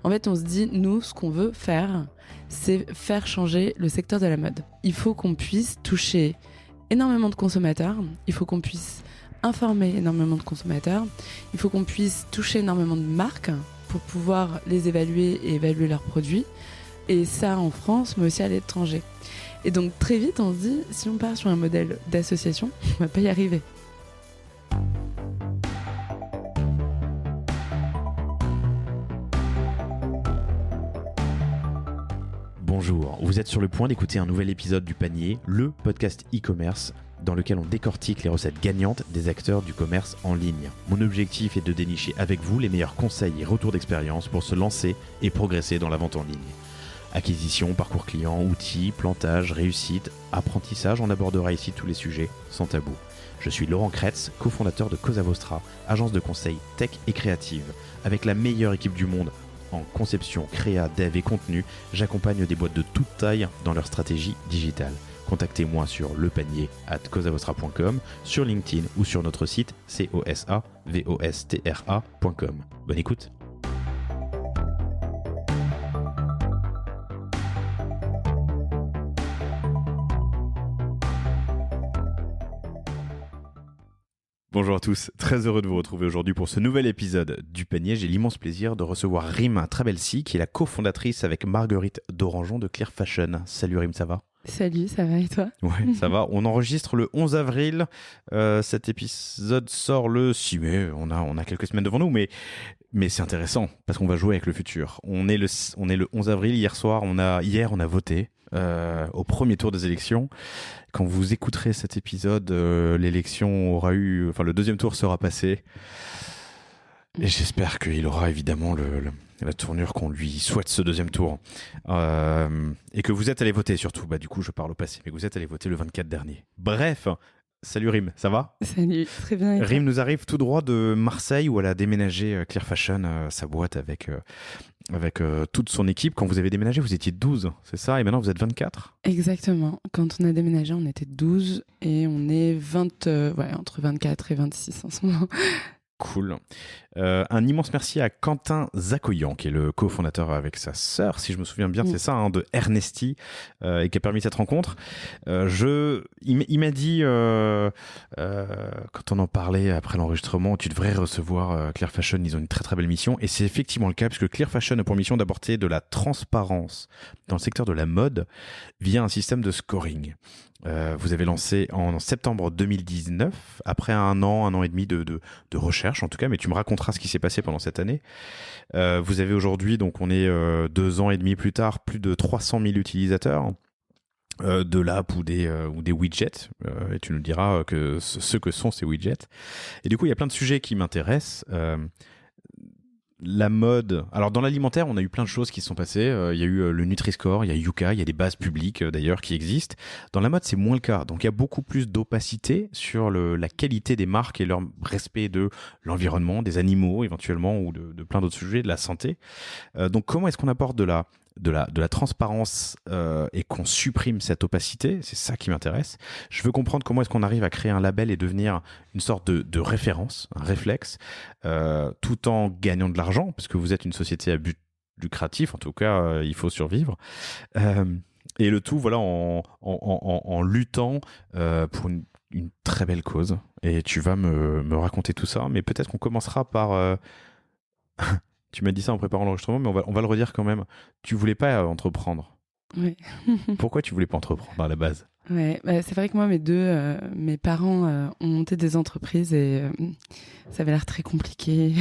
En fait, on se dit, nous, ce qu'on veut faire, c'est faire changer le secteur de la mode. Il faut qu'on puisse toucher énormément de consommateurs, il faut qu'on puisse informer énormément de consommateurs, il faut qu'on puisse toucher énormément de marques pour pouvoir les évaluer et évaluer leurs produits, et ça en France, mais aussi à l'étranger. Et donc très vite, on se dit, si on part sur un modèle d'association, on va pas y arriver. Bonjour, vous êtes sur le point d'écouter un nouvel épisode du Panier, le podcast e-commerce dans lequel on décortique les recettes gagnantes des acteurs du commerce en ligne. Mon objectif est de dénicher avec vous les meilleurs conseils et retours d'expérience pour se lancer et progresser dans la vente en ligne. Acquisition, parcours client, outils, plantage, réussite, apprentissage, on abordera ici tous les sujets sans tabou. Je suis Laurent Kretz, cofondateur de Cosa Vostra, agence de conseil tech et créative. Avec la meilleure équipe du monde en conception, créa, dev et contenu, j'accompagne des boîtes de toute taille dans leur stratégie digitale. Contactez-moi sur lepanier@cosavostra.com, sur LinkedIn ou sur notre site cosavostra.com. Bonne écoute. Bonjour à tous, très heureux de vous retrouver aujourd'hui pour ce nouvel épisode du Panier. J'ai l'immense plaisir de recevoir Rim Trabelsi, qui est la cofondatrice avec Marguerite Dorangeon de Clear Fashion. Salut Rim, ça va ? Salut, ça va et toi ? Ouais, ça va. On enregistre le 11 avril. Cet épisode sort le 6 mai. On a quelques semaines devant nous, mais c'est intéressant parce qu'on va jouer avec le futur. On est le 11 avril. Hier, on a voté au premier tour des élections. Quand vous écouterez cet épisode, le deuxième tour sera passé. Et j'espère qu'il aura évidemment la tournure qu'on lui souhaite ce deuxième tour. Et que vous êtes allé voter surtout. Du coup, je parle au passé, mais que vous êtes allé voter le 24 dernier. Bref, salut Rim, ça va ? Salut, très bien. Rim nous arrive tout droit de Marseille où elle a déménagé Clear Fashion, sa boîte avec toute son équipe. Quand vous avez déménagé, vous étiez 12, c'est ça ? Et maintenant, vous êtes 24 ? Exactement. Quand on a déménagé, on était 12 et on est entre 24 et 26 en ce moment. Cool. Un immense merci à Quentin Zakoyan, qui est le cofondateur avec sa sœur, si je me souviens bien, c'est ça, de Ernesti, et qui a permis cette rencontre. Il m'a dit, quand on en parlait après l'enregistrement, tu devrais recevoir Clear Fashion, ils ont une très très belle mission, et c'est effectivement le cas, puisque Clear Fashion a pour mission d'apporter de la transparence dans le secteur de la mode via un système de scoring. Vous avez lancé en septembre 2019, après un an et demi de recherche en tout cas, mais tu me raconteras ce qui s'est passé pendant cette année. Vous avez aujourd'hui, donc on est 2 ans et demi plus tard, plus de 300 000 utilisateurs de l'app ou des widgets, et tu nous diras ce que sont ces widgets. Et du coup, il y a plein de sujets qui m'intéressent. La mode. Alors dans l'alimentaire, on a eu plein de choses qui se sont passées. Il y a eu le Nutri-Score, il y a Yuka, il y a des bases publiques d'ailleurs qui existent. Dans la mode, c'est moins le cas. Donc il y a beaucoup plus d'opacité sur la qualité des marques et leur respect de l'environnement, des animaux éventuellement ou de plein d'autres sujets, de la santé. Donc comment est-ce qu'on apporte de la transparence et qu'on supprime cette opacité? C'est ça qui m'intéresse. Je veux comprendre comment est-ce qu'on arrive à créer un label et devenir une sorte de référence, un réflexe, tout en gagnant de l'argent, parce que vous êtes une société à but lucratif, en tout cas, il faut survivre. Et le tout, voilà, en luttant pour une très belle cause. Et tu vas me raconter tout ça, mais peut-être qu'on commencera par... Tu m'as dit ça en préparant l'enregistrement, mais on va le redire quand même. Tu voulais pas entreprendre. Oui. Pourquoi tu voulais pas entreprendre à la base ? Ouais, c'est vrai que moi, mes parents ont monté des entreprises et ça avait l'air très compliqué,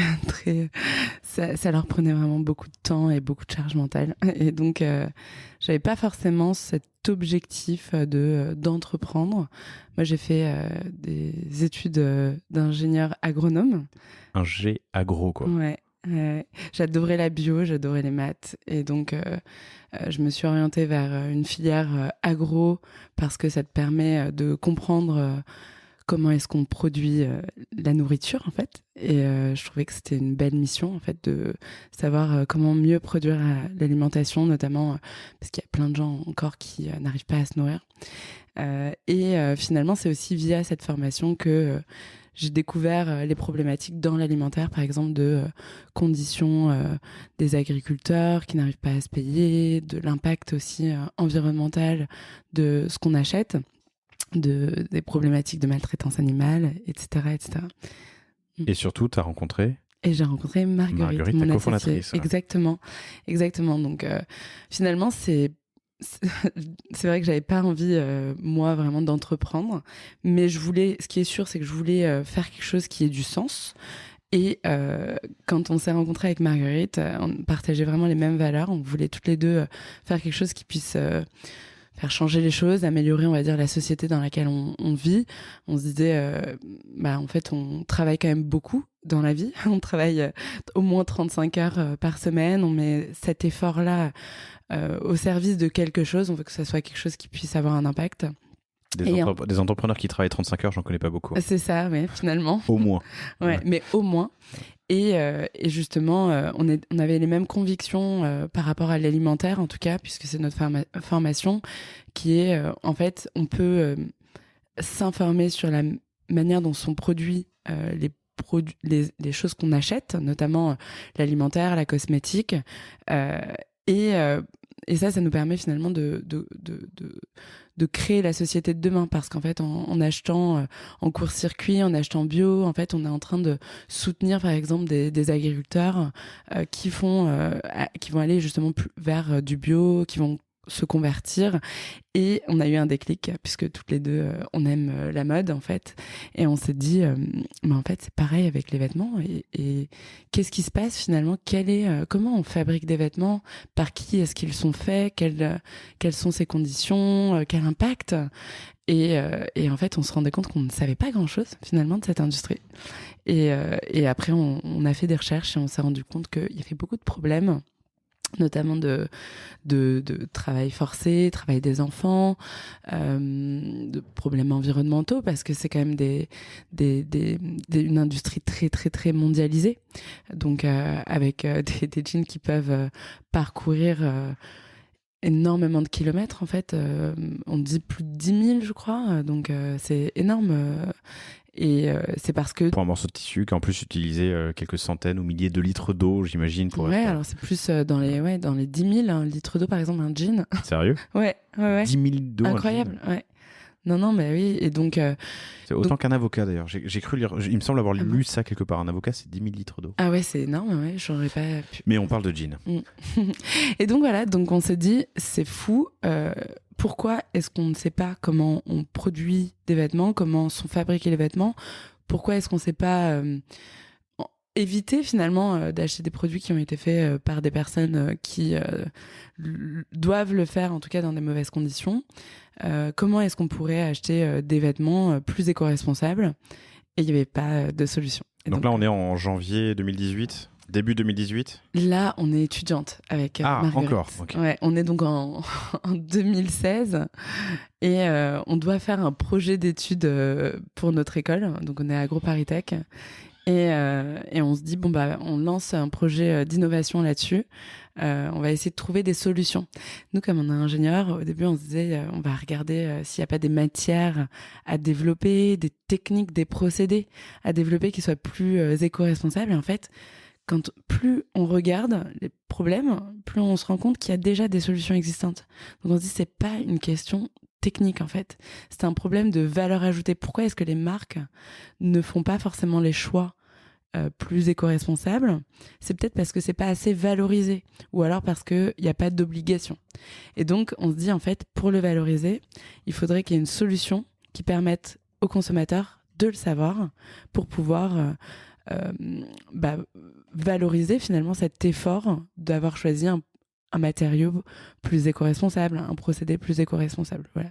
ça leur prenait vraiment beaucoup de temps et beaucoup de charge mentale. Et donc, j'avais pas forcément cet objectif d'entreprendre. Moi, j'ai fait des études d'ingénieur agronome. Un G agro, quoi. Ouais. J'adorais la bio, j'adorais les maths et donc je me suis orientée vers une filière agro parce que ça te permet de comprendre comment est-ce qu'on produit la nourriture en fait et je trouvais que c'était une belle mission en fait de savoir comment mieux produire l'alimentation notamment parce qu'il y a plein de gens encore qui n'arrivent pas à se nourrir et finalement c'est aussi via cette formation que j'ai découvert les problématiques dans l'alimentaire, par exemple, de conditions des agriculteurs qui n'arrivent pas à se payer, de l'impact aussi environnemental de ce qu'on achète, des problématiques de maltraitance animale, etc., etc. Et surtout, tu as rencontré et j'ai rencontré Marguerite, ta mon cofondatrice. associée. Exactement. Donc, finalement, c'est vrai que j'avais pas envie, moi, vraiment d'entreprendre. Mais ce qui est sûr, c'est que je voulais faire quelque chose qui ait du sens. Et quand on s'est rencontrés avec Marguerite, on partageait vraiment les mêmes valeurs. On voulait toutes les deux faire quelque chose qui puisse faire changer les choses, améliorer, on va dire, la société dans laquelle on vit. On se disait, en fait, on travaille quand même beaucoup dans la vie. On travaille au moins 35 heures par semaine. On met cet effort-là au service de quelque chose. On veut que ça soit quelque chose qui puisse avoir un impact. Des entrepreneurs qui travaillent 35 heures, j'en connais pas beaucoup. C'est ça, mais finalement. Au moins. Ouais, mais au moins. Et justement, on avait les mêmes convictions par rapport à l'alimentaire, en tout cas, puisque c'est notre formation, qui est, en fait, on peut s'informer sur la manière dont sont produits les choses qu'on achète, notamment l'alimentaire, la cosmétique, et ça nous permet finalement de créer la société de demain, parce qu'en fait, en achetant en court-circuit, en achetant bio, en fait, on est en train de soutenir, par exemple, des agriculteurs qui vont aller justement vers du bio, qui vont se convertir. Et on a eu un déclic, puisque toutes les deux, on aime la mode, en fait. Et on s'est dit, en fait, c'est pareil avec les vêtements. Et qu'est-ce qui se passe finalement ? Comment on fabrique des vêtements ? Par qui est-ce qu'ils sont faits ? Quelles sont ces conditions ? Quel impact ? Et en fait, on se rendait compte qu'on ne savait pas grand-chose, finalement, de cette industrie. Et après, on a fait des recherches et on s'est rendu compte qu'il y avait beaucoup de problèmes, notamment de travail forcé, travail des enfants, de problèmes environnementaux, parce que c'est quand même une industrie très très très mondialisée, donc avec des jeans qui peuvent parcourir énormément de kilomètres, en fait. On dit plus de 10 000, je crois, donc c'est énorme. Et c'est parce que... Pour un morceau de tissu qui en plus utilisait quelques centaines ou milliers de litres d'eau, j'imagine. Alors c'est plus dans les 10 000 litres d'eau, par exemple, un jean. Sérieux ? Ouais. 10 000 d'eau. Incroyable, ouais. Non, mais oui, et donc... c'est autant qu'un avocat, d'ailleurs. J'ai cru lire... Il me semble avoir lu ça quelque part. Un avocat, c'est 10 000 litres d'eau. Ah ouais, c'est énorme, ouais, j'aurais pas pu... Mais on parle de jean. Et donc voilà, donc on s'est dit, c'est fou... Pourquoi est-ce qu'on ne sait pas comment on produit des vêtements, comment sont fabriqués les vêtements ? Pourquoi est-ce qu'on ne sait pas éviter finalement d'acheter des produits qui ont été faits par des personnes qui doivent le faire, en tout cas dans des mauvaises conditions ? Comment est-ce qu'on pourrait acheter des vêtements plus éco-responsables ? Et il n'y avait pas de solution. Donc là, on est en janvier 2018 ? Début 2018 ? Là, on est étudiante avec Marguerite. Encore, okay. Ouais, on est donc en 2016 et on doit faire un projet d'études pour notre école. Donc, on est à AgroParisTech et on se dit, on lance un projet d'innovation là-dessus. On va essayer de trouver des solutions. Nous, comme on est ingénieurs, au début, on se disait, on va regarder s'il n'y a pas des matières à développer, des techniques, des procédés à développer qui soient plus éco-responsables. Et en fait, plus on regarde les problèmes, plus on se rend compte qu'il y a déjà des solutions existantes. Donc on se dit, c'est pas une question technique, en fait. C'est un problème de valeur ajoutée. Pourquoi est-ce que les marques ne font pas forcément les choix plus éco-responsables ? C'est peut-être parce que c'est pas assez valorisé, ou alors parce qu'il n'y a pas d'obligation. Et donc on se dit, en fait, pour le valoriser, il faudrait qu'il y ait une solution qui permette aux consommateurs de le savoir pour pouvoir valoriser finalement cet effort d'avoir choisi un matériau plus éco-responsable, un procédé plus éco-responsable. Voilà.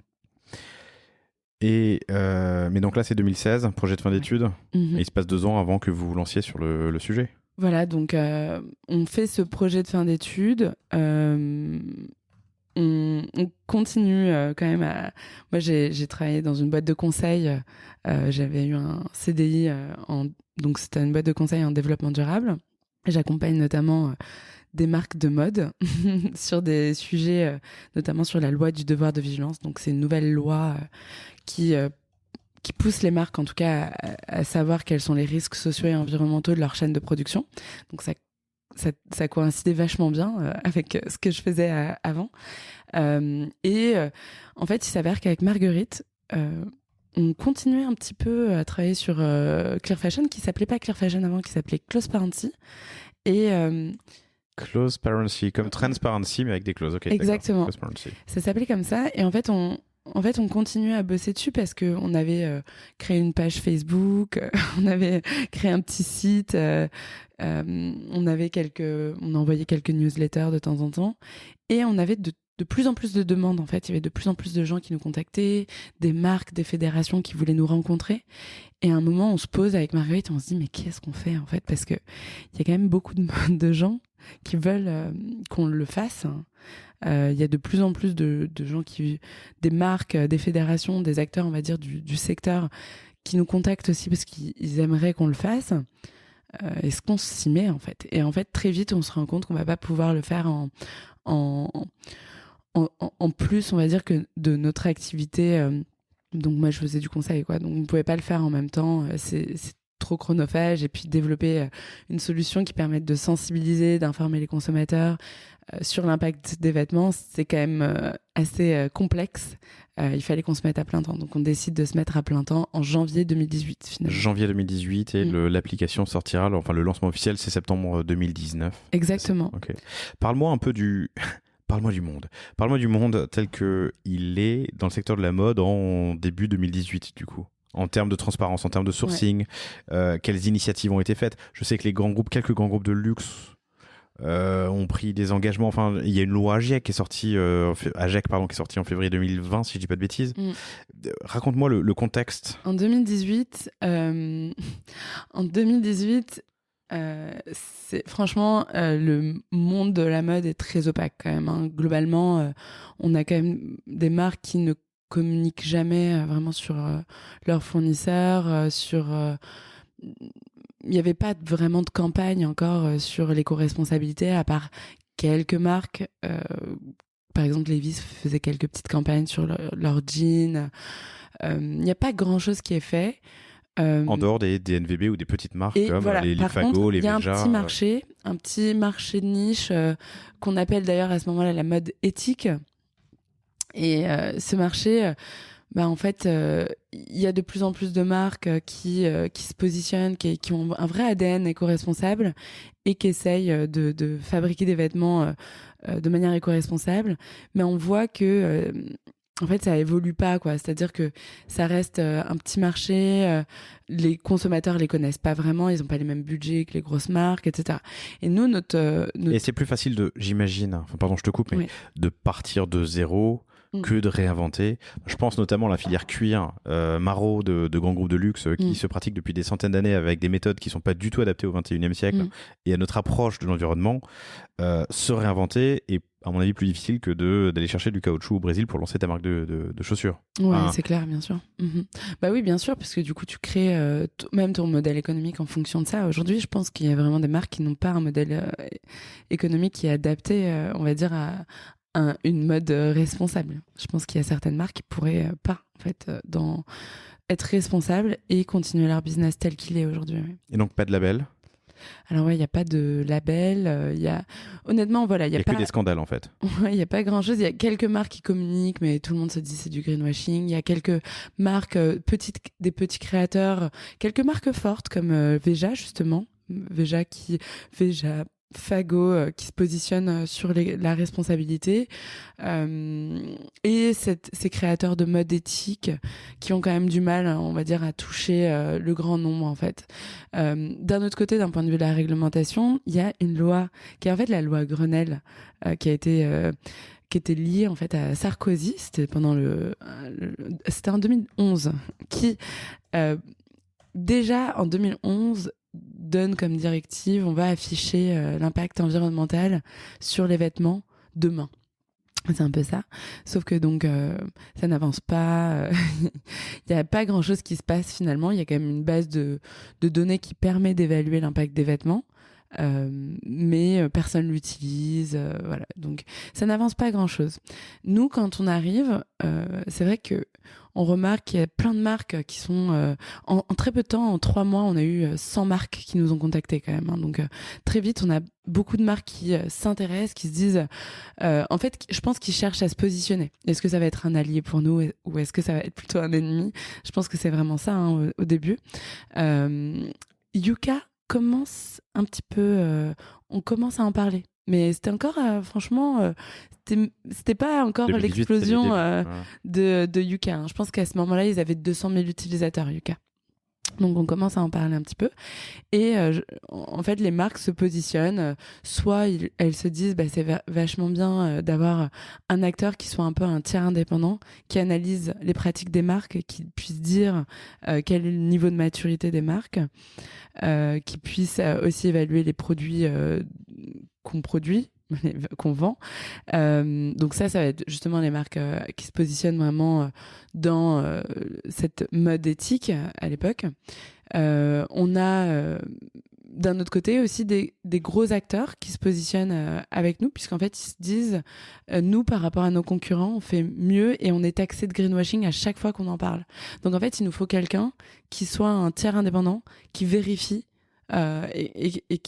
Et mais donc là, c'est 2016, projet de fin d'études. Et il se passe 2 ans avant que vous vous lanciez sur le sujet. Voilà, donc on fait ce projet de fin d'études. On continue quand même à... Moi, j'ai travaillé dans une boîte de conseil. J'avais eu un CDI donc c'était une boîte de conseil en développement durable. J'accompagne notamment des marques de mode sur des sujets, notamment sur la loi du devoir de vigilance. Donc c'est une nouvelle loi qui qui pousse les marques en tout cas à savoir quels sont les risques sociaux et environnementaux de leur chaîne de production. Donc ça coïncidait vachement bien avec ce que je faisais avant. En fait, il s'avère qu'avec Marguerite, on continuait un petit peu à travailler sur Clear Fashion, qui s'appelait pas Clear Fashion avant, qui s'appelait Close Parency. Et Close Parency, comme Transparency, mais avec des clauses. Okay, exactement. Close Parency. Ça s'appelait comme ça. Et en fait, on continuait à bosser dessus parce qu'on avait créé une page Facebook, on avait créé un petit site, on envoyait quelques newsletters de temps en temps. Et on avait de plus en plus de demandes, en fait. Il y avait de plus en plus de gens qui nous contactaient, des marques, des fédérations qui voulaient nous rencontrer. Et à un moment, on se pose avec Marguerite et on se dit, mais qu'est-ce qu'on fait, en fait? Parce qu'il y a quand même beaucoup de gens qui veulent qu'on le fasse. Il y a de plus en plus de gens des marques, des fédérations, des acteurs, on va dire, du secteur qui nous contactent aussi parce qu'ils aimeraient qu'on le fasse. Est-ce qu'on s'y met, en fait? Et en fait, très vite, on se rend compte qu'on va pas pouvoir le faire en plus, on va dire, que de notre activité. Donc moi, je faisais du conseil, quoi. Donc on pouvait pas le faire en même temps. C'est trop chronophage. Et puis développer une solution qui permette de sensibiliser, d'informer les consommateurs sur l'impact des vêtements, c'est quand même assez complexe. Il fallait qu'on se mette à plein temps. Donc on décide de se mettre à plein temps en janvier 2018, finalement. Janvier 2018 et l'application sortira, enfin le lancement officiel, c'est septembre 2019. Exactement. Okay. Parle-moi un peu Parle-moi du monde. Parle-moi du monde tel qu'il est dans le secteur de la mode en début 2018, du coup. En termes de transparence, en termes de sourcing, quelles initiatives ont été faites? Je sais que quelques grands groupes de luxe ont pris des engagements. Enfin, il y a une loi AGEC qui est sortie, qui est sortie en février 2020, si je dis pas de bêtises. Raconte-moi le contexte. En 2018, franchement, le monde de la mode est très opaque quand même. Hein. Globalement, on a quand même des marques qui ne communiquent jamais vraiment sur leurs fournisseurs, il n'y avait pas vraiment de campagne encore sur l'éco-responsabilité, à part quelques marques. Par exemple, Levi's faisait quelques petites campagnes sur leurs jeans. Il n'y a pas grand-chose qui est fait. En dehors des NVB ou des petites marques comme voilà, les par Fago, contre, les Veja. Il y a un petit marché de niche qu'on appelle d'ailleurs à ce moment-là la mode éthique. Et ce marché, en fait, il y a de plus en plus de marques qui se positionnent, qui ont un vrai ADN éco-responsable et qui essayent de fabriquer des vêtements de manière éco-responsable. Mais on voit que en fait, ça évolue pas, quoi. C'est-à-dire que ça reste un petit marché. Les consommateurs les connaissent pas vraiment. Ils ont pas les mêmes budgets que les grosses marques, etc. Et nous, Et c'est plus facile j'imagine, enfin, pardon, je te coupe, mais de partir de zéro que de réinventer. Je pense notamment à la filière cuir, Maro de grands groupes de luxe qui se pratiquent depuis des centaines d'années avec des méthodes qui sont pas du tout adaptées au XXIe siècle et à notre approche de l'environnement. Se réinventer est, à mon avis, plus difficile que d'aller chercher du caoutchouc au Brésil pour lancer ta marque de chaussures. Ouais, c'est clair, bien sûr. Bah oui, bien sûr, parce que du coup, tu crées même ton modèle économique en fonction de ça. Aujourd'hui, je pense qu'il y a vraiment des marques qui n'ont pas un modèle économique qui est adapté, on va dire, à une mode responsable. Je pense qu'il y a certaines marques qui pourraient pas, en fait, être responsables et continuer leur business tel qu'il est aujourd'hui. Oui. Et donc, pas de label? Alors ouais, il n'y a pas de label. Honnêtement, voilà, il y a pas que des scandales en fait. Ouais, il y a pas grand-chose. Il y a quelques marques qui communiquent, mais tout le monde se dit c'est du greenwashing. Il y a quelques marques des petits créateurs, quelques marques fortes comme Veja justement, Veja Fago qui se positionne sur la responsabilité et ces créateurs de mode éthique qui ont quand même du mal, on va dire, à toucher le grand nombre en fait. D'un autre côté, d'un point de vue de la réglementation, il y a une loi qui est en fait la loi Grenelle qui était liée en fait à Sarkozy. C'était c'était en 2011 qui déjà en 2011 donne comme directive, on va afficher l'impact environnemental sur les vêtements demain. C'est un peu ça. Sauf que donc, ça n'avance pas. Il n'y a pas grand-chose qui se passe finalement. Il y a quand même une base de données qui permet d'évaluer l'impact des vêtements. mais personne l'utilise. Voilà. Donc, ça n'avance pas grand-chose. Nous, quand on arrive, c'est vrai que on remarque qu'il y a plein de marques qui sont... en très peu de temps, en 3 mois, on a eu 100 marques qui nous ont contactés quand même. Hein. Donc, très vite, on a beaucoup de marques qui s'intéressent, qui se disent... en fait, je pense qu'ils cherchent à se positionner. Est-ce que ça va être un allié pour nous ou est-ce que ça va être plutôt un ennemi? Je pense que c'est vraiment ça hein, au début. Yuka commence un petit peu... on commence à en parler. Mais c'était encore, franchement, c'était pas encore 2018, l'explosion ouais. de Yuka. Hein. Je pense qu'à ce moment-là, ils avaient 200 000 utilisateurs Yuka. Donc on commence à en parler un petit peu. Et en fait, les marques se positionnent. Soit elles se disent, bah, c'est vachement bien d'avoir un acteur qui soit un peu un tiers indépendant, qui analyse les pratiques des marques, qui puisse dire quel est le niveau de maturité des marques, qui puisse aussi évaluer les produits qu'on produit, qu'on vend. Donc ça va être justement les marques qui se positionnent vraiment dans cette mode éthique à l'époque. On a d'un autre côté aussi des gros acteurs qui se positionnent avec nous, puisqu'en fait ils se disent nous par rapport à nos concurrents on fait mieux et on est taxé de greenwashing à chaque fois qu'on en parle. Donc en fait il nous faut quelqu'un qui soit un tiers indépendant, qui vérifie et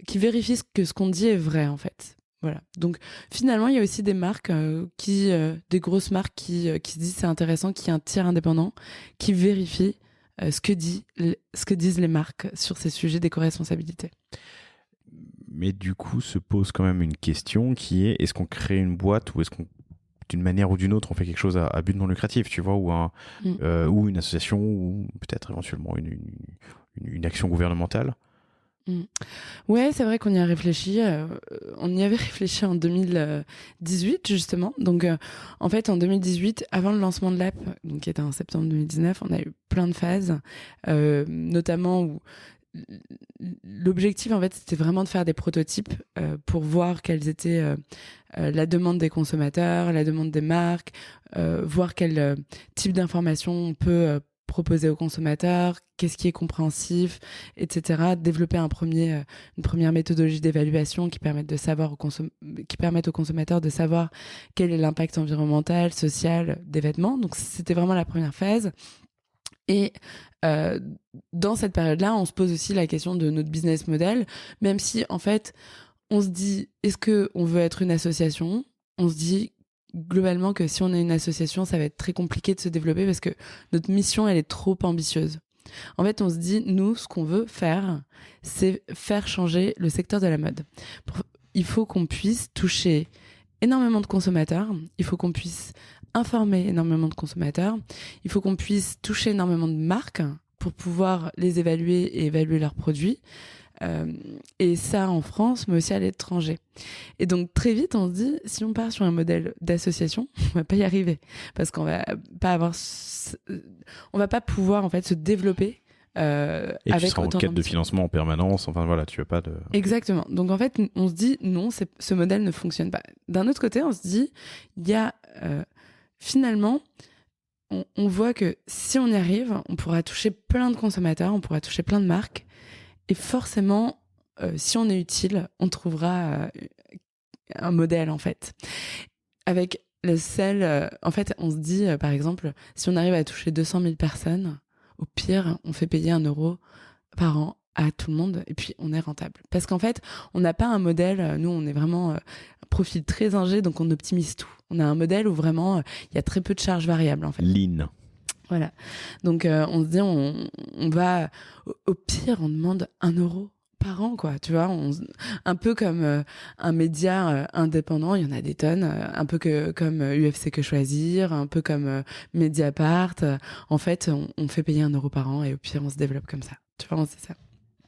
qui vérifie ce qu'on dit est vrai en fait. Voilà. Donc finalement, il y a aussi des marques des grosses marques qui se disent c'est intéressant qu'il y ait un tiers indépendant qui vérifie ce que disent les marques sur ces sujets d'éco-responsabilité. Mais du coup, se pose quand même une question qui est, est-ce qu'on crée une boîte ou est-ce qu'on, d'une manière ou d'une autre, on fait quelque chose à but non lucratif, tu vois, ou une association ou peut-être éventuellement une action gouvernementale? Ouais, c'est vrai qu'on y a réfléchi. On y avait réfléchi en 2018, justement. Donc, en fait, en 2018, avant le lancement de l'app, donc, qui était en septembre 2019, on a eu plein de phases, notamment où l'objectif, en fait, c'était vraiment de faire des prototypes pour voir quelles étaient la demande des consommateurs, la demande des marques, voir quel type d'informations on peut proposer aux consommateurs, qu'est-ce qui est compréhensif, etc. Développer une première méthodologie d'évaluation qui permette aux consommateurs de savoir quel est l'impact environnemental, social des vêtements. Donc c'était vraiment la première phase. Et dans cette période-là, on se pose aussi la question de notre business model, même si en fait, on se dit, est-ce qu'on veut être une association? On se dit globalement que si on est une association, ça va être très compliqué de se développer parce que notre mission, elle est trop ambitieuse. En fait, on se dit, nous, ce qu'on veut faire, c'est faire changer le secteur de la mode. Il faut qu'on puisse toucher énormément de consommateurs, il faut qu'on puisse informer énormément de consommateurs, il faut qu'on puisse toucher énormément de marques pour pouvoir les évaluer et évaluer leurs produits. Et ça en France, mais aussi à l'étranger. Et donc très vite, on se dit, si on part sur un modèle d'association, on va pas y arriver parce qu'on va pas on va pas pouvoir en fait se développer. Et avec tu seras en quête de financement en permanence. Enfin voilà, tu veux pas de. Exactement. Donc en fait, on se dit non, ce modèle ne fonctionne pas. D'un autre côté, on se dit, il y a finalement. On voit que si on y arrive, on pourra toucher plein de consommateurs, on pourra toucher plein de marques. Et forcément, si on est utile, on trouvera un modèle, en fait. Avec en fait, on se dit, par exemple, si on arrive à toucher 200 000 personnes, au pire, on fait payer 1 euro par an à tout le monde, et puis on est rentable. Parce qu'en fait, on n'a pas un modèle, nous, on est vraiment un profil très ingé, donc on optimise tout. On a un modèle où vraiment, il y a très peu de charges variables, en fait. Lean. Voilà. Donc, on se dit, on va, au pire, on demande 1 euro par an, quoi. Tu vois, un peu comme un média indépendant, il y en a des tonnes, un peu comme UFC Que Choisir, un peu comme Mediapart. En fait, on fait payer 1 euro par an et au pire, on se développe comme ça. Tu vois, c'est ça.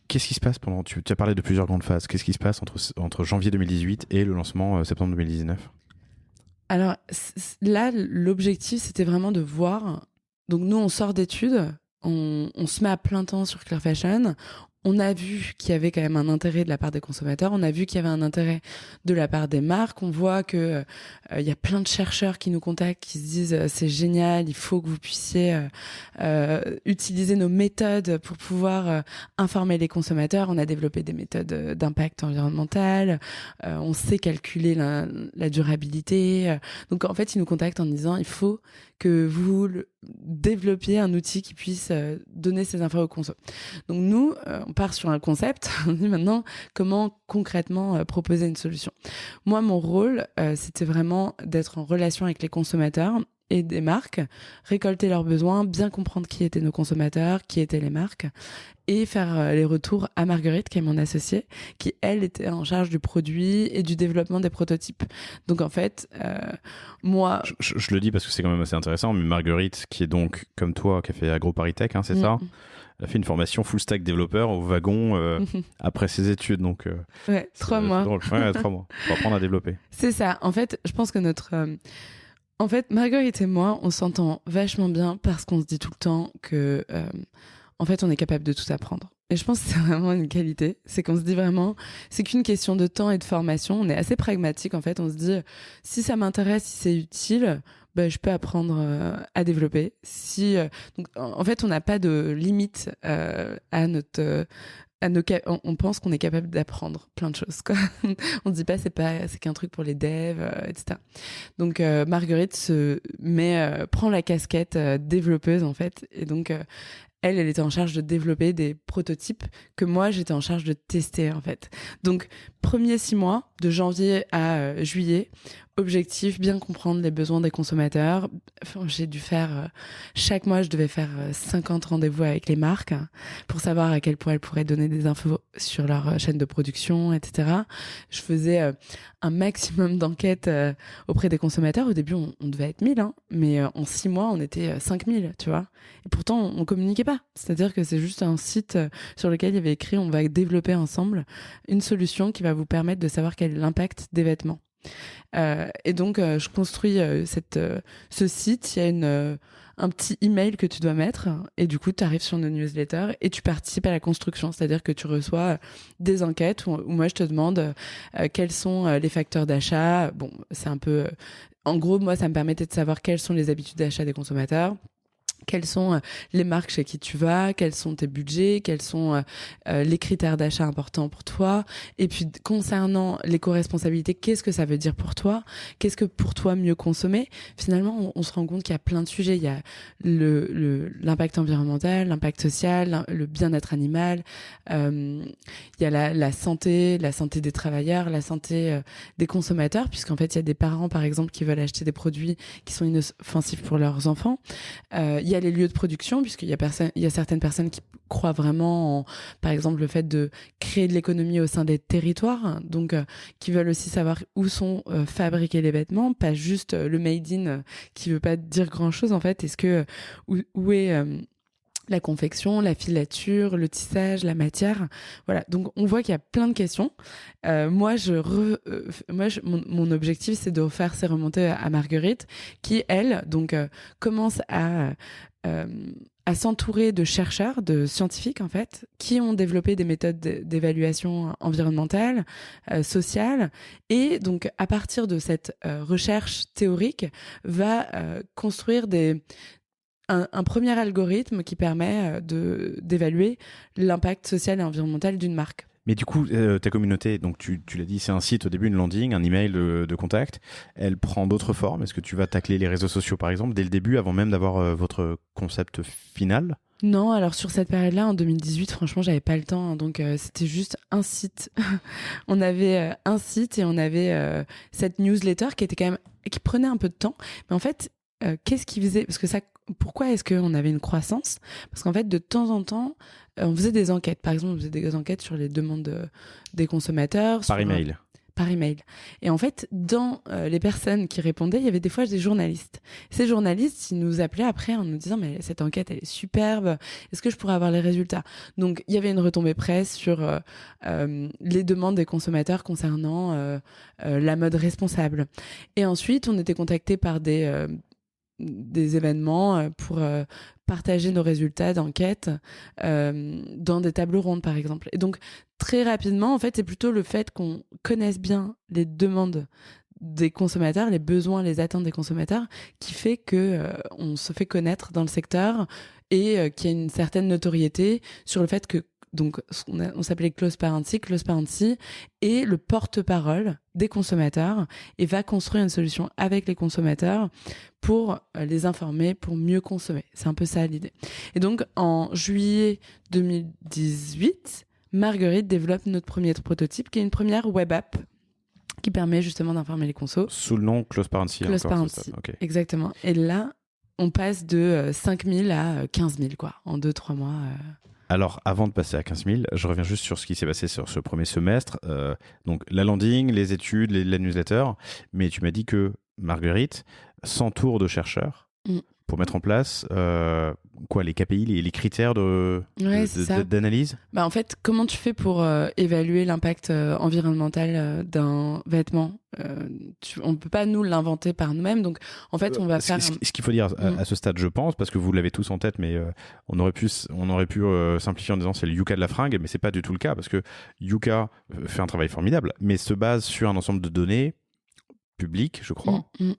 Qu'est-ce qui se passe tu as parlé de plusieurs grandes phases. Qu'est-ce qui se passe entre janvier 2018 et le lancement septembre 2019? Alors, là, l'objectif, c'était vraiment de voir. Donc nous, on sort d'études, on se met à plein temps sur Clear Fashion, On a vu qu'il y avait quand même un intérêt de la part des consommateurs, on a vu qu'il y avait un intérêt de la part des marques, on voit que y a plein de chercheurs qui nous contactent, qui se disent c'est génial, il faut que vous puissiez utiliser nos méthodes pour pouvoir informer les consommateurs. On a développé des méthodes d'impact environnemental, on sait calculer la durabilité. Donc en fait, ils nous contactent en disant il faut que vous développiez un outil qui puisse donner ces infos aux consommateurs. Donc nous, on part sur un concept, on dit maintenant comment concrètement proposer une solution. Moi, mon rôle, c'était vraiment d'être en relation avec les consommateurs et des marques, récolter leurs besoins, bien comprendre qui étaient nos consommateurs, qui étaient les marques, et faire les retours à Marguerite, qui est mon associée, qui, elle, était en charge du produit et du développement des prototypes. Donc, en fait, moi... Je le dis parce que c'est quand même assez intéressant, mais Marguerite, qui est donc, comme toi, qui a fait AgroParisTech, hein, c'est ça ? Elle a fait une formation full stack développeur au wagon après ses études. Donc, ouais, 3 mois. Drôle. Ouais, 3 mois. Pour apprendre à développer. C'est ça. En fait, je pense que En fait, Marguerite et moi, on s'entend vachement bien parce qu'on se dit tout le temps que, en fait, on est capable de tout apprendre. Et je pense que c'est vraiment une qualité. C'est qu'on se dit vraiment, c'est qu'une question de temps et de formation. On est assez pragmatique, en fait. On se dit, si ça m'intéresse, si c'est utile, ben, je peux apprendre à développer. Donc, en fait, on n'a pas de limite à notre... on pense qu'on est capable d'apprendre plein de choses, quoi. On se dit pas c'est qu'un truc pour les devs, etc. Donc Marguerite prend la casquette développeuse en fait, et donc elle était en charge de développer des prototypes que moi j'étais en charge de tester en fait. Donc premiers 6 mois, de janvier à juillet, objectif, bien comprendre les besoins des consommateurs. Enfin, j'ai dû faire, chaque mois, je devais faire 50 rendez-vous avec les marques pour savoir à quel point elles pourraient donner des infos sur leur chaîne de production, etc. Je faisais un maximum d'enquêtes auprès des consommateurs. Au début, on devait être 1000, hein, mais en 6 mois, on était 5000, tu vois. Et pourtant, on communiquait pas. C'est-à-dire que c'est juste un site sur lequel il y avait écrit on va développer ensemble une solution qui va vous permettre de savoir quel est l'impact des vêtements. Et donc, je construis ce site. Il y a un petit email que tu dois mettre et du coup, tu arrives sur nos newsletters et tu participes à la construction. C'est-à-dire que tu reçois des enquêtes où moi, je te demande quels sont les facteurs d'achat. Bon, c'est un peu... en gros, moi, ça me permettait de savoir quelles sont les habitudes d'achat des consommateurs. Quelles sont les marques chez qui tu vas, quels sont tes budgets, quels sont les critères d'achat importants pour toi. Et puis, concernant l'éco-responsabilité, qu'est-ce que ça veut dire pour toi? Qu'est-ce que pour toi mieux consommer? Finalement, on se rend compte qu'il y a plein de sujets. Il y a l'impact environnemental, l'impact social, le bien-être animal. Il y a la santé des travailleurs, la santé des consommateurs, puisqu'en fait, il y a des parents, par exemple, qui veulent acheter des produits qui sont inoffensifs pour leurs enfants. Il y a les lieux de production, puisqu'il y a certaines personnes qui croient vraiment en, par exemple, le fait de créer de l'économie au sein des territoires, donc qui veulent aussi savoir où sont fabriqués les vêtements, pas juste le made in qui veut pas dire grand-chose en fait. Est-ce que où est la confection, la filature, le tissage, la matière, voilà. Donc on voit qu'il y a plein de questions. Moi, mon objectif, c'est de refaire ces remontées à Marguerite, qui elle, donc commence à s'entourer de chercheurs, de scientifiques en fait, qui ont développé des méthodes d'évaluation environnementale, sociale, et donc à partir de cette recherche théorique, va construire un premier algorithme qui permet d'évaluer l'impact social et environnemental d'une marque. Mais du coup, ta communauté, donc tu l'as dit, c'est un site au début, une landing, un email de contact. Elle prend d'autres formes. Est-ce que tu vas tacler les réseaux sociaux, par exemple, dès le début, avant même d'avoir votre concept final ? Non, alors sur cette période-là, en 2018, franchement, j'avais pas le temps. Donc, c'était juste un site. On avait un site et on avait cette newsletter qui prenait un peu de temps. Mais en fait, qu'est-ce qui faisait... Parce que pourquoi est-ce qu'on avait une croissance? Parce qu'en fait, de temps en temps, on faisait des enquêtes. Par exemple, on faisait des enquêtes sur les demandes des consommateurs. Par email. Par email. Et en fait, dans les personnes qui répondaient, il y avait des fois des journalistes. Ces journalistes, ils nous appelaient après en nous disant « Mais cette enquête, elle est superbe. Est-ce que je pourrais avoir les résultats ?» Donc, il y avait une retombée presse sur les demandes des consommateurs concernant la mode responsable. Et ensuite, on était contactés par des des événements pour partager nos résultats d'enquête dans des tables rondes, par exemple. Et donc, très rapidement, en fait, c'est plutôt le fait qu'on connaisse bien les demandes des consommateurs, les besoins, les attentes des consommateurs, qui fait que on se fait connaître dans le secteur et qu'il y a une certaine notoriété sur le fait que donc on s'appelait Close Parency. Close Parency est le porte-parole des consommateurs et va construire une solution avec les consommateurs pour les informer, pour mieux consommer. C'est un peu ça l'idée. Et donc en juillet 2018, Marguerite développe notre premier prototype qui est une première web app qui permet justement d'informer les consos. Sous le nom Close Parency. Close Parency, okay. Exactement. Et là, on passe de 5 000 à 15 000 quoi, en 2-3 mois. Alors, avant de passer à 15 000, je reviens juste sur ce qui s'est passé sur ce premier semestre. Donc, la landing, les études, la newsletter. Mais tu m'as dit que Marguerite s'entoure de chercheurs pour mettre en place les KPI, les critères d'analyse. En fait, comment tu fais pour évaluer l'impact environnemental d'un vêtement on ne peut pas nous l'inventer par nous-mêmes. Donc, en fait, on va faire... Ce qu'il faut dire à ce stade, je pense, parce que vous l'avez tous en tête, mais on aurait pu simplifier en disant c'est le Yuka de la fringue, mais c'est pas du tout le cas, parce que Yuka fait un travail formidable, mais se base sur un ensemble de données public, je crois, qui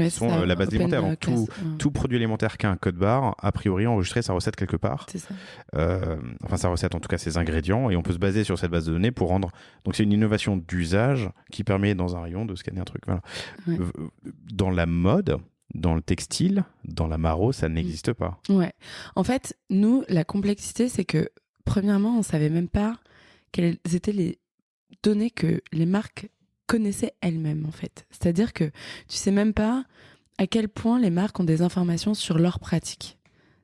sont la base alimentaire. Donc, tout produit alimentaire qui a un code barre, a priori, enregistrer sa recette quelque part. C'est ça. Sa recette, en tout cas, ses ingrédients. Et on peut se baser sur cette base de données pour rendre... Donc, c'est une innovation d'usage qui permet, dans un rayon, de scanner un truc. Voilà. Ouais. Dans la mode, dans le textile, dans la maro, ça n'existe pas. Ouais. En fait, nous, la complexité, c'est que, premièrement, on ne savait même pas quelles étaient les données que les marques connaissaient elles-mêmes en fait. C'est-à-dire que tu sais même pas à quel point les marques ont des informations sur leurs pratiques.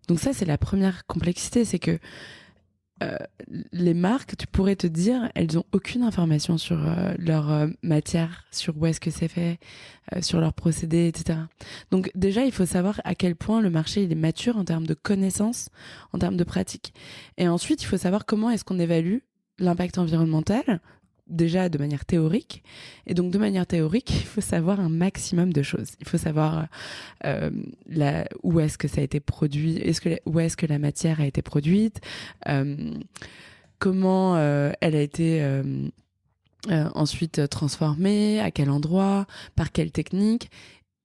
Donc ça, c'est la première complexité, c'est que les marques, tu pourrais te dire, elles ont aucune information sur leur matière, sur où est-ce que c'est fait, sur leurs procédés, etc. Donc déjà, il faut savoir à quel point le marché il est mature en termes de connaissances, en termes de pratiques. Et ensuite, il faut savoir comment est-ce qu'on évalue l'impact environnemental, déjà de manière théorique. Et donc, de manière théorique, il faut savoir un maximum de choses. Il faut savoir où est-ce que ça a été produit, où est-ce que la matière a été produite, comment elle a été ensuite transformée, à quel endroit, par quelle technique.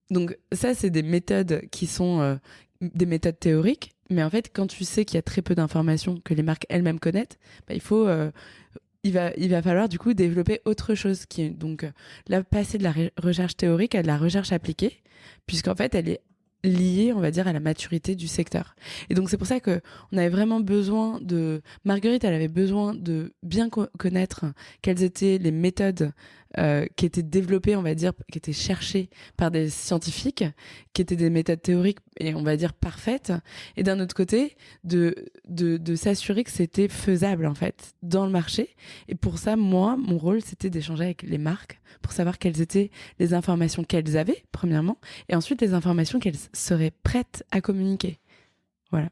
Donc, ça, c'est des méthodes qui sont des méthodes théoriques. Mais en fait, quand tu sais qu'il y a très peu d'informations que les marques elles-mêmes connaissent, il va falloir du coup développer autre chose qui est donc là passer de la recherche théorique à de la recherche appliquée, puisqu'en fait elle est liée, on va dire, à la maturité du secteur. Et donc c'est pour ça que on avait vraiment besoin de Marguerite, elle avait besoin de bien connaître quelles étaient les méthodes qui étaient développées, on va dire, qui étaient cherchées par des scientifiques, qui étaient des méthodes théoriques et on va dire parfaites, et d'un autre côté de s'assurer que c'était faisable en fait dans le marché. Et pour ça, moi, mon rôle, c'était d'échanger avec les marques pour savoir quelles étaient les informations qu'elles avaient, premièrement, et ensuite les informations qu'elles seraient prêtes à communiquer. Voilà.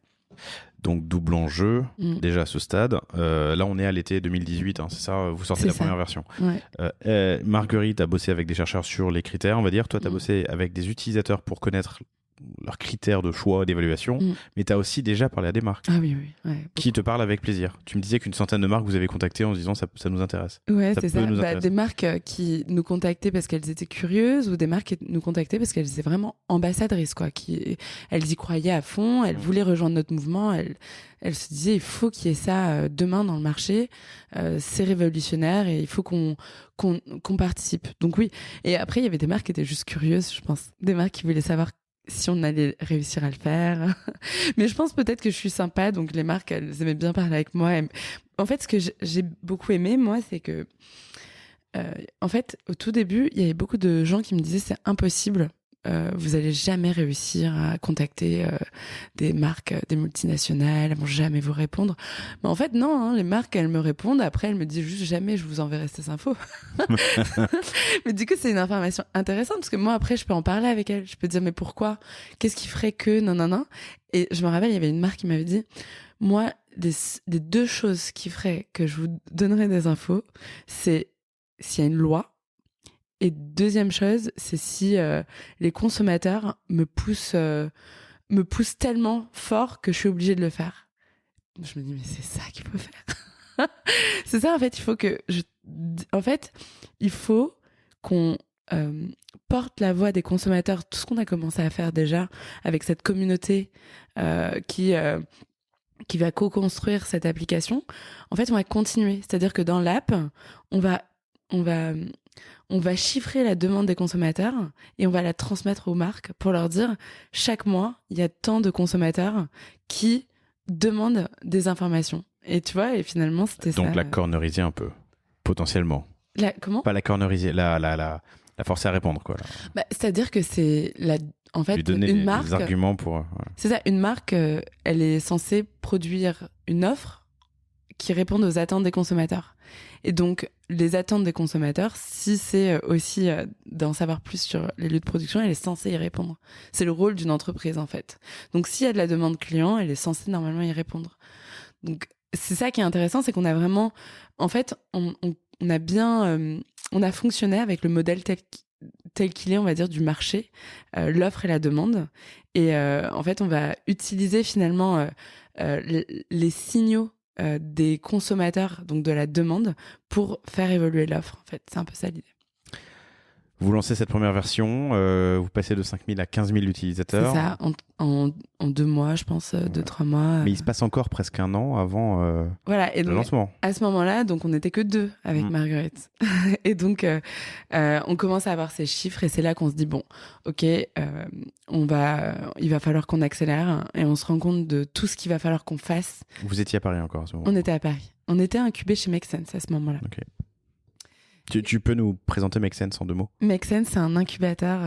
Donc, double enjeu, déjà à ce stade. Là, on est à l'été 2018, c'est ça, vous sortez la première version. Ouais. Marguerite a bossé avec des chercheurs sur les critères, on va dire. Toi, tu as bossé avec des utilisateurs pour connaître leurs critères de choix, d'évaluation, mais tu as aussi déjà parlé à des marques qui te parlent avec plaisir. Tu me disais qu'une centaine de marques vous avez contacté en se disant ça nous intéresse. Ouais, c'est ça. Des marques qui nous contactaient parce qu'elles étaient curieuses, ou des marques qui nous contactaient parce qu'elles étaient vraiment ambassadrices, quoi. Elles y croyaient à fond, elles voulaient rejoindre notre mouvement, elles se disaient il faut qu'il y ait ça demain dans le marché, c'est révolutionnaire et il faut qu'on participe. Donc oui. Et après, il y avait des marques qui étaient juste curieuses, je pense. Des marques qui voulaient savoir si on allait réussir à le faire. Mais je pense peut-être que je suis sympa, donc les marques, elles aimaient bien parler avec moi. En fait, ce que j'ai beaucoup aimé, moi, c'est que, en fait, au tout début, il y avait beaucoup de gens qui me disaient c'est impossible. Vous allez jamais réussir à contacter des marques, des multinationales, elles vont jamais vous répondre. Mais en fait, non, les marques, elles me répondent. Après, elles me disent juste jamais je vous enverrai ces infos. Mais du coup, c'est une information intéressante parce que moi, après, je peux en parler avec elles. Je peux dire mais pourquoi? Qu'est-ce qui ferait que non. Et je me rappelle, il y avait une marque qui m'avait dit moi, les deux choses qui feraient que je vous donnerais des infos, c'est s'il y a une loi Et deuxième chose, c'est si les consommateurs me poussent tellement fort que je suis obligée de le faire. Je me dis, mais c'est ça qu'il faut faire. C'est ça, en fait, il faut qu'on porte la voix des consommateurs, tout ce qu'on a commencé à faire déjà avec cette communauté qui va co-construire cette application. En fait, on va continuer. C'est-à-dire que dans l'app, on va chiffrer la demande des consommateurs et on va la transmettre aux marques pour leur dire chaque mois, il y a tant de consommateurs qui demandent des informations. Et tu vois, et finalement, c'était ça. Donc la corneriser un peu, potentiellement. Comment ? Pas la corneriser, la forcer à répondre, quoi. Bah, c'est-à-dire que c'est en fait, lui donner une des marque. Arguments pour. Ouais. C'est ça, une marque, elle est censée produire une offre qui réponde aux attentes des consommateurs. Et donc, les attentes des consommateurs, si c'est aussi d'en savoir plus sur les lieux de production, elle est censée y répondre. C'est le rôle d'une entreprise, en fait. Donc, s'il y a de la demande client, elle est censée normalement y répondre. Donc, c'est ça qui est intéressant, c'est qu'on a vraiment... En fait, on a bien... on a fonctionné avec le modèle tel qu'il est, on va dire, du marché, l'offre et la demande. Et en fait, on va utiliser finalement les signaux des consommateurs, donc de la demande, pour faire évoluer l'offre. En fait, c'est un peu ça l'idée. Vous lancez cette première version, vous passez de 5 000 à 15 000 utilisateurs. C'est ça, en 2 mois, je pense, 2-3 mois. Mais il se passe encore presque un an avant voilà, et donc, le lancement. À ce moment-là, donc on n'était que 2 avec Marguerite. Et donc, on commence à avoir ces chiffres et c'est là qu'on se dit, bon, ok, il va falloir qu'on accélère et on se rend compte de tout ce qu'il va falloir qu'on fasse. Vous étiez à Paris encore à ce moment-là? On était à Paris. On était incubé chez Make Sense à ce moment-là. Ok. Tu peux nous présenter Make Sense en 2 mots? Make Sense, c'est un incubateur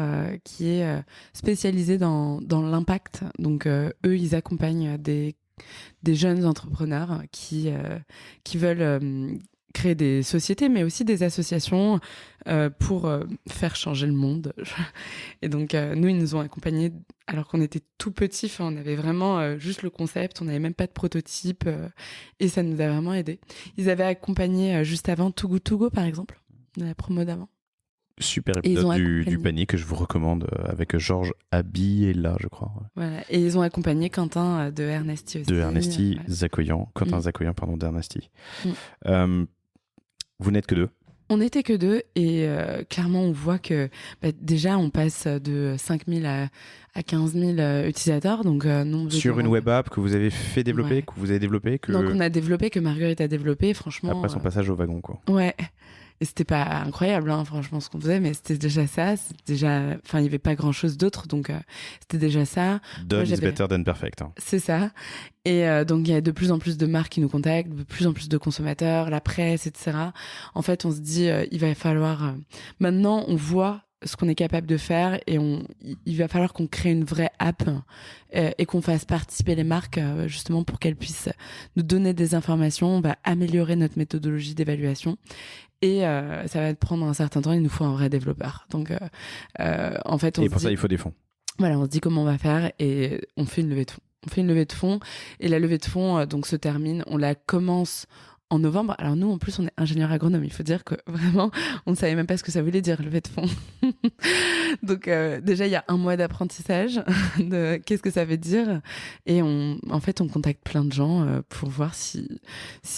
qui est spécialisé dans l'impact. Donc, eux, ils accompagnent des jeunes entrepreneurs qui veulent créer des sociétés, mais aussi des associations pour faire changer le monde. Et donc, nous, ils nous ont accompagnés alors qu'on était tout petits. Enfin, on avait vraiment juste le concept, on n'avait même pas de prototype et ça nous a vraiment aidés. Ils avaient accompagné juste avant Too Good To Go, par exemple, de la promo d'avant. Super épisode du panier que je vous recommande avec Georges Abiela, je crois. Ouais. Voilà. Et ils ont accompagné Quentin de Ernesti aussi. De Ernesti, voilà. Zakoyan. Quentin Zakoyan, pardon, d'Ernesti. Vous n'êtes que 2? On n'était que 2 et clairement on voit que déjà on passe de 5 000 à 15 000 utilisateurs. Donc, sur une web app que vous avez fait développer, que vous avez développé Donc on a développé, que Marguerite a développé, franchement. Après son passage au wagon, quoi. Ouais. Et c'était pas incroyable, hein, franchement, ce qu'on faisait, mais c'était déjà ça. Il y avait pas grand chose d'autre, donc c'était déjà ça. Done is better than perfect. Hein. C'est ça. Et donc, il y a de plus en plus de marques qui nous contactent, de plus en plus de consommateurs, la presse, etc. En fait, on se dit, il va falloir... maintenant, on voit ce qu'on est capable de faire et il va falloir qu'on crée une vraie app et qu'on fasse participer les marques justement pour qu'elles puissent nous donner des informations. On va améliorer notre méthodologie d'évaluation et ça va prendre un certain temps. Il nous faut un vrai développeur. Donc, en fait, et pour ça, il faut des fonds. Voilà, on se dit comment on va faire et on fait une levée de fonds. On fait une levée de fonds et la levée de fonds donc se termine. On la commence en novembre. Alors nous, en plus, on est ingénieur agronome. Il faut dire que vraiment, on ne savait même pas ce que ça voulait dire, levée de fonds. Donc déjà, il y a 1 mois d'apprentissage de qu'est-ce que ça veut dire. Et en fait, on contacte plein de gens pour voir si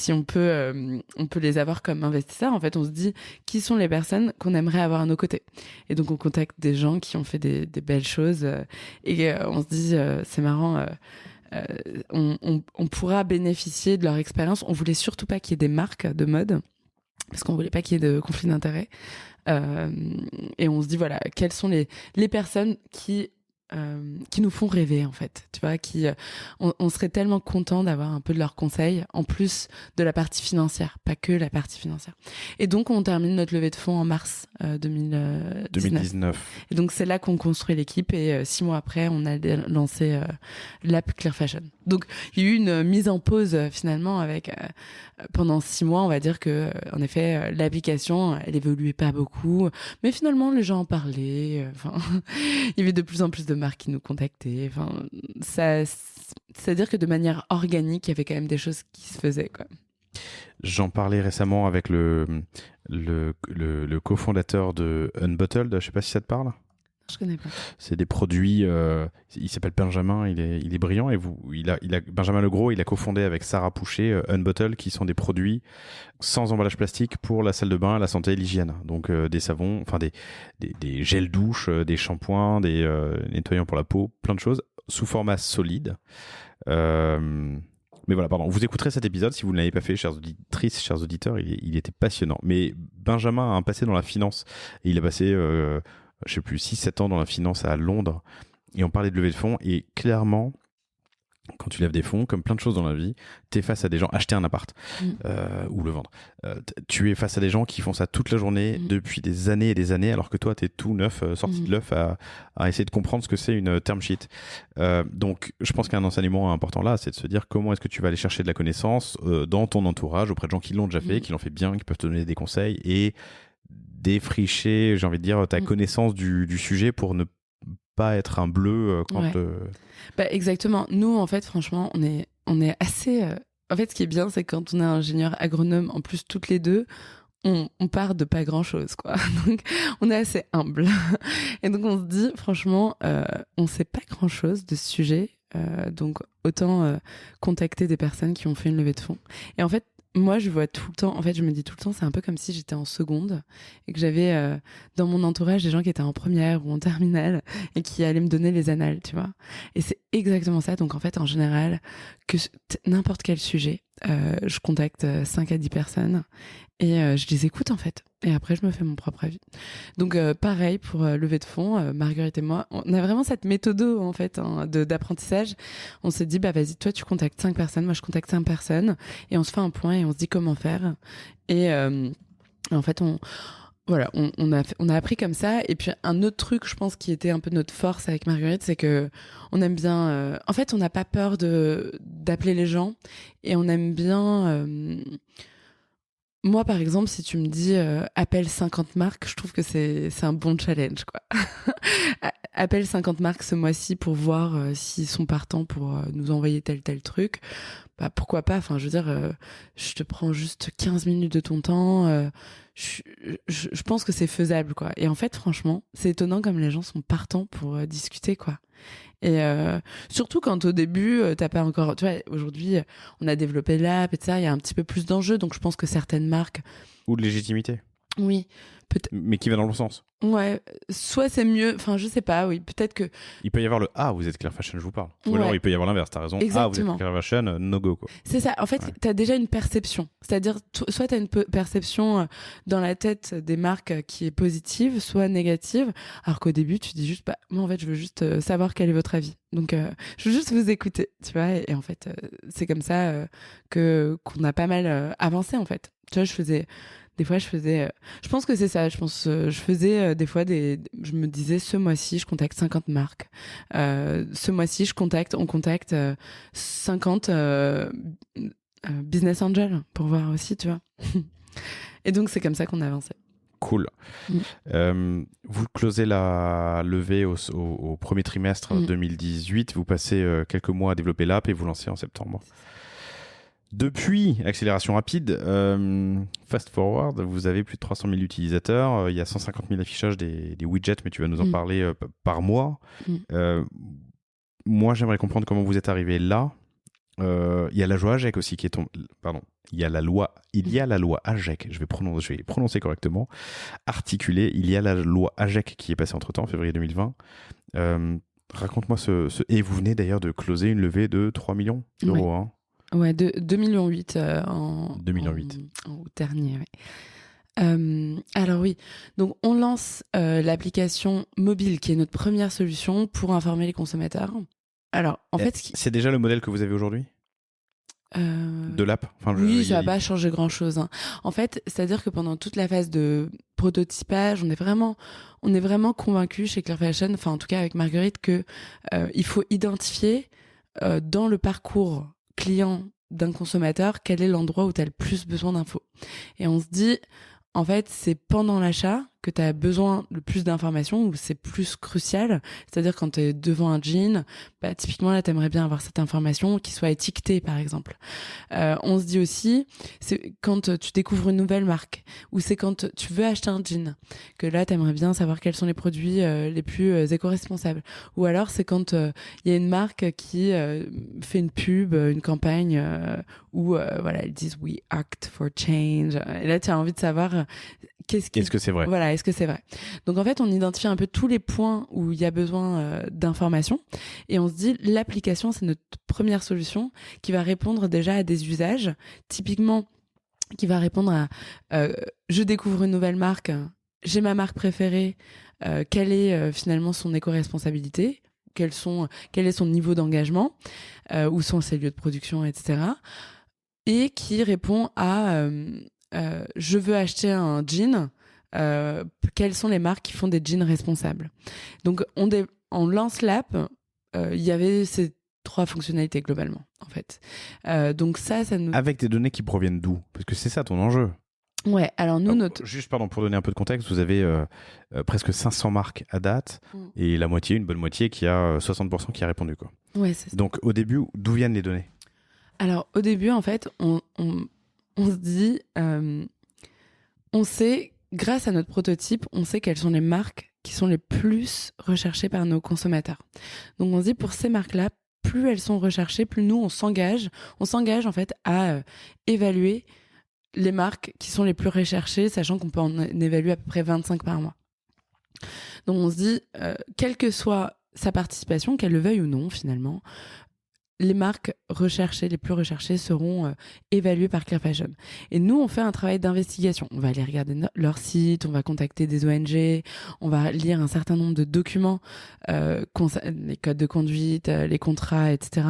on peut les avoir comme investisseurs. En fait, on se dit qui sont les personnes qu'on aimerait avoir à nos côtés. Et donc, on contacte des gens qui ont fait des belles choses. Et on se dit, c'est marrant... on pourra bénéficier de leur expérience. On voulait surtout pas qu'il y ait des marques de mode parce qu'on voulait pas qu'il y ait de conflit d'intérêts. Et on se dit voilà, quelles sont les personnes qui nous font rêver en fait, tu vois, on serait tellement content d'avoir un peu de leurs conseils en plus de la partie financière, pas que la partie financière. Et donc on termine notre levée de fonds en mars 2019. Et donc c'est là qu'on construit l'équipe et 6 mois après on a lancé l'app Clear Fashion. Donc il y a eu une mise en pause finalement avec pendant 6 mois, on va dire que en effet l'application elle évoluait pas beaucoup, mais finalement les gens en parlaient. Il y avait de plus en plus de marques qui nous contactaient. C'est-à-dire que de manière organique, il y avait quand même des choses qui se faisaient, quoi. J'en parlais récemment avec le cofondateur de Unbottled, je sais pas si ça te parle. Je connais pas. C'est des produits. Il s'appelle Benjamin, il est brillant. Et Benjamin Legros, il a cofondé avec Sarah Pouchet Unbottled, qui sont des produits sans emballage plastique pour la salle de bain, la santé et l'hygiène. Donc des savons, enfin des gels douche, des shampoings, des nettoyants pour la peau, plein de choses sous format solide. Mais voilà, pardon. Vous écouterez cet épisode si vous ne l'avez pas fait, chères auditrices, chers auditeurs. Il était passionnant. Mais Benjamin a un passé dans la finance. Et il a passé, je sais plus, 6-7 ans dans la finance à Londres. Et on parlait de levée de fonds. Et clairement, quand tu lèves des fonds, comme plein de choses dans la vie, tu es face à des gens, acheter un appart ou le vendre. Tu es face à des gens qui font ça toute la journée depuis des années et des années, alors que toi, tu es tout neuf, sorti de l'œuf à essayer de comprendre ce que c'est une term sheet. Donc, je pense qu'un enseignement important là, c'est de se dire comment est-ce que tu vas aller chercher de la connaissance dans ton entourage, auprès de gens qui l'ont déjà fait, qui l'ont fait bien, qui peuvent te donner des conseils et défricher, j'ai envie de dire, ta connaissance du sujet pour ne pas être un bleu quand... Bah, exactement. Nous, en fait, franchement, on est assez... En fait, ce qui est bien, c'est que quand on est ingénieur agronome, en plus, toutes les deux, on part de pas grand-chose, quoi. Donc, on est assez humble. Et donc, on se dit, franchement, on sait pas grand-chose de ce sujet. Donc, autant contacter des personnes qui ont fait une levée de fonds. Et en fait, moi, je vois tout le temps, en fait, je me dis tout le temps, c'est un peu comme si j'étais en seconde et que j'avais dans mon entourage des gens qui étaient en première ou en terminale et qui allaient me donner les annales, tu vois. Et c'est exactement ça. Donc, en fait, en général, que n'importe quel sujet, je contacte 5 à 10 personnes et je les écoute, en fait. Et après, je me fais mon propre avis. Donc, pareil pour levée de fonds, Marguerite et moi, on a vraiment cette méthode, en fait, d'apprentissage. On s'est dit, bah vas-y, toi, tu contactes 5 personnes, moi, je contacte 5 personnes, et on se fait un point et on se dit comment faire. Et en fait, on a appris comme ça. Et puis, un autre truc, je pense, qui était un peu notre force avec Marguerite, c'est que on aime bien... en fait, on n'a pas peur d'appeler les gens, et on aime bien... Moi, par exemple, si tu me dis appelle 50 marques, je trouve que c'est un bon challenge, quoi. Appelle 50 marques ce mois-ci pour voir s'ils sont partants pour nous envoyer tel truc. Bah, pourquoi pas? Enfin, je veux dire, je te prends juste 15 minutes de ton temps. Je pense que c'est faisable, quoi. Et en fait, franchement, c'est étonnant comme les gens sont partants pour discuter, quoi. Et surtout quand au début, t'as pas encore... Tu vois, aujourd'hui, on a développé l'app et ça, il y a un petit peu plus d'enjeux. Donc, je pense que certaines marques... Ou de légitimité. Oui, peut-être. Mais qui va dans le bon sens. Ouais, soit c'est mieux... Enfin, je sais pas, oui. Peut-être que... Il peut y avoir le « Ah, vous êtes Claire Fashion, je vous parle ». Ou Ouais. alors, il peut y avoir l'inverse, t'as raison. Exactement. Ah, vous êtes Claire Fashion, no go, quoi. C'est ça. En fait, t'as déjà une perception. C'est-à-dire, soit t'as une perception dans la tête des marques qui est positive, soit négative. Alors qu'au début, tu dis juste, bah, moi, en fait, je veux juste savoir quel est votre avis. Donc, je veux juste vous écouter, tu vois. Et en fait, c'est comme ça qu'on a pas mal avancé, en fait. Tu vois, des fois, je pense que c'est ça. Je faisais des fois je me disais, ce mois-ci, je contacte 50 marques. Ce mois-ci, on contacte 50 business angels pour voir aussi, tu vois. Et donc, c'est comme ça qu'on avançait. Cool. Vous closez la levée au premier trimestre 2018. Vous passez quelques mois à développer l'app et vous lancez en septembre. Depuis, accélération rapide, fast forward, vous avez plus de 300 000 utilisateurs, il y a 150 000 affichages des widgets, mais tu vas nous en parler par mois. Moi, j'aimerais comprendre comment vous êtes arrivé là. Il y a la loi AGEC aussi qui est tombée. Pardon. Il y a la loi AGEC, je vais prononcer correctement, articulée. Il y a la loi AGEC qui est passée entre-temps, en février 2020. Raconte-moi Et vous venez d'ailleurs de closer une levée de 3 millions d'euros. Ouais. Ouais, 2,8 millions en 2008. En dernier, ouais. Alors oui, donc on lance l'application mobile qui est notre première solution pour informer les consommateurs. Alors en fait, c'est déjà le modèle que vous avez aujourd'hui de l'app. Oui, ça n'a pas changé grand-chose. Hein. En fait, c'est-à-dire que pendant toute la phase de prototypage, on est vraiment convaincus chez Claire Fashion, enfin en tout cas avec Marguerite, que il faut identifier dans le parcours client d'un consommateur quel est l'endroit où tu as le plus besoin d'infos. Et on se dit, en fait, c'est pendant l'achat que tu as besoin de plus d'informations, où c'est plus crucial. C'est-à-dire quand tu es devant un jean, typiquement là, tu aimerais bien avoir cette information qui soit étiquetée, par exemple. On se dit aussi, c'est quand tu découvres une nouvelle marque, ou c'est quand tu veux acheter un jean, que là, tu aimerais bien savoir quels sont les produits les plus éco-responsables. Ou alors, c'est quand il y a une marque qui fait une pub, une campagne où voilà, ils disent We act for change. Et là, tu as envie de savoir est-ce que c'est vrai. Voilà, est-ce que c'est vrai. Donc en fait, on identifie un peu tous les points où il y a besoin d'informations et on se dit l'application, c'est notre première solution qui va répondre déjà à des usages. Typiquement, qui va répondre à je découvre une nouvelle marque, j'ai ma marque préférée, quelle est finalement son éco-responsabilité, quel est son niveau d'engagement, où sont ses lieux de production, etc. Et qui répond à je veux acheter un jean, quelles sont les marques qui font des jeans responsables. Donc on lance l'app, il y avait ces 3 fonctionnalités globalement en fait. Donc ça nous... Avec des données qui proviennent d'où? Parce que c'est ça ton enjeu. Ouais, alors nous, Juste, pardon, pour donner un peu de contexte, vous avez presque 500 marques à date et une bonne moitié qui a 60% qui a répondu, quoi. Ouais, c'est ça. Donc au début, d'où viennent les données? Alors au début, en fait, on se dit, on sait, grâce à notre prototype, on sait quelles sont les marques qui sont les plus recherchées par nos consommateurs. Donc on se dit, pour ces marques-là, plus elles sont recherchées, plus nous, on s'engage en fait à évaluer les marques qui sont les plus recherchées, sachant qu'on peut en évaluer à peu près 25 par mois. Donc on se dit, quelle que soit sa participation, qu'elle le veuille ou non finalement, les marques recherchées, les plus recherchées seront évaluées par Clear Fashion. Et nous, on fait un travail d'investigation. On va aller regarder leur site, on va contacter des ONG, on va lire un certain nombre de documents, les codes de conduite, les contrats, etc.,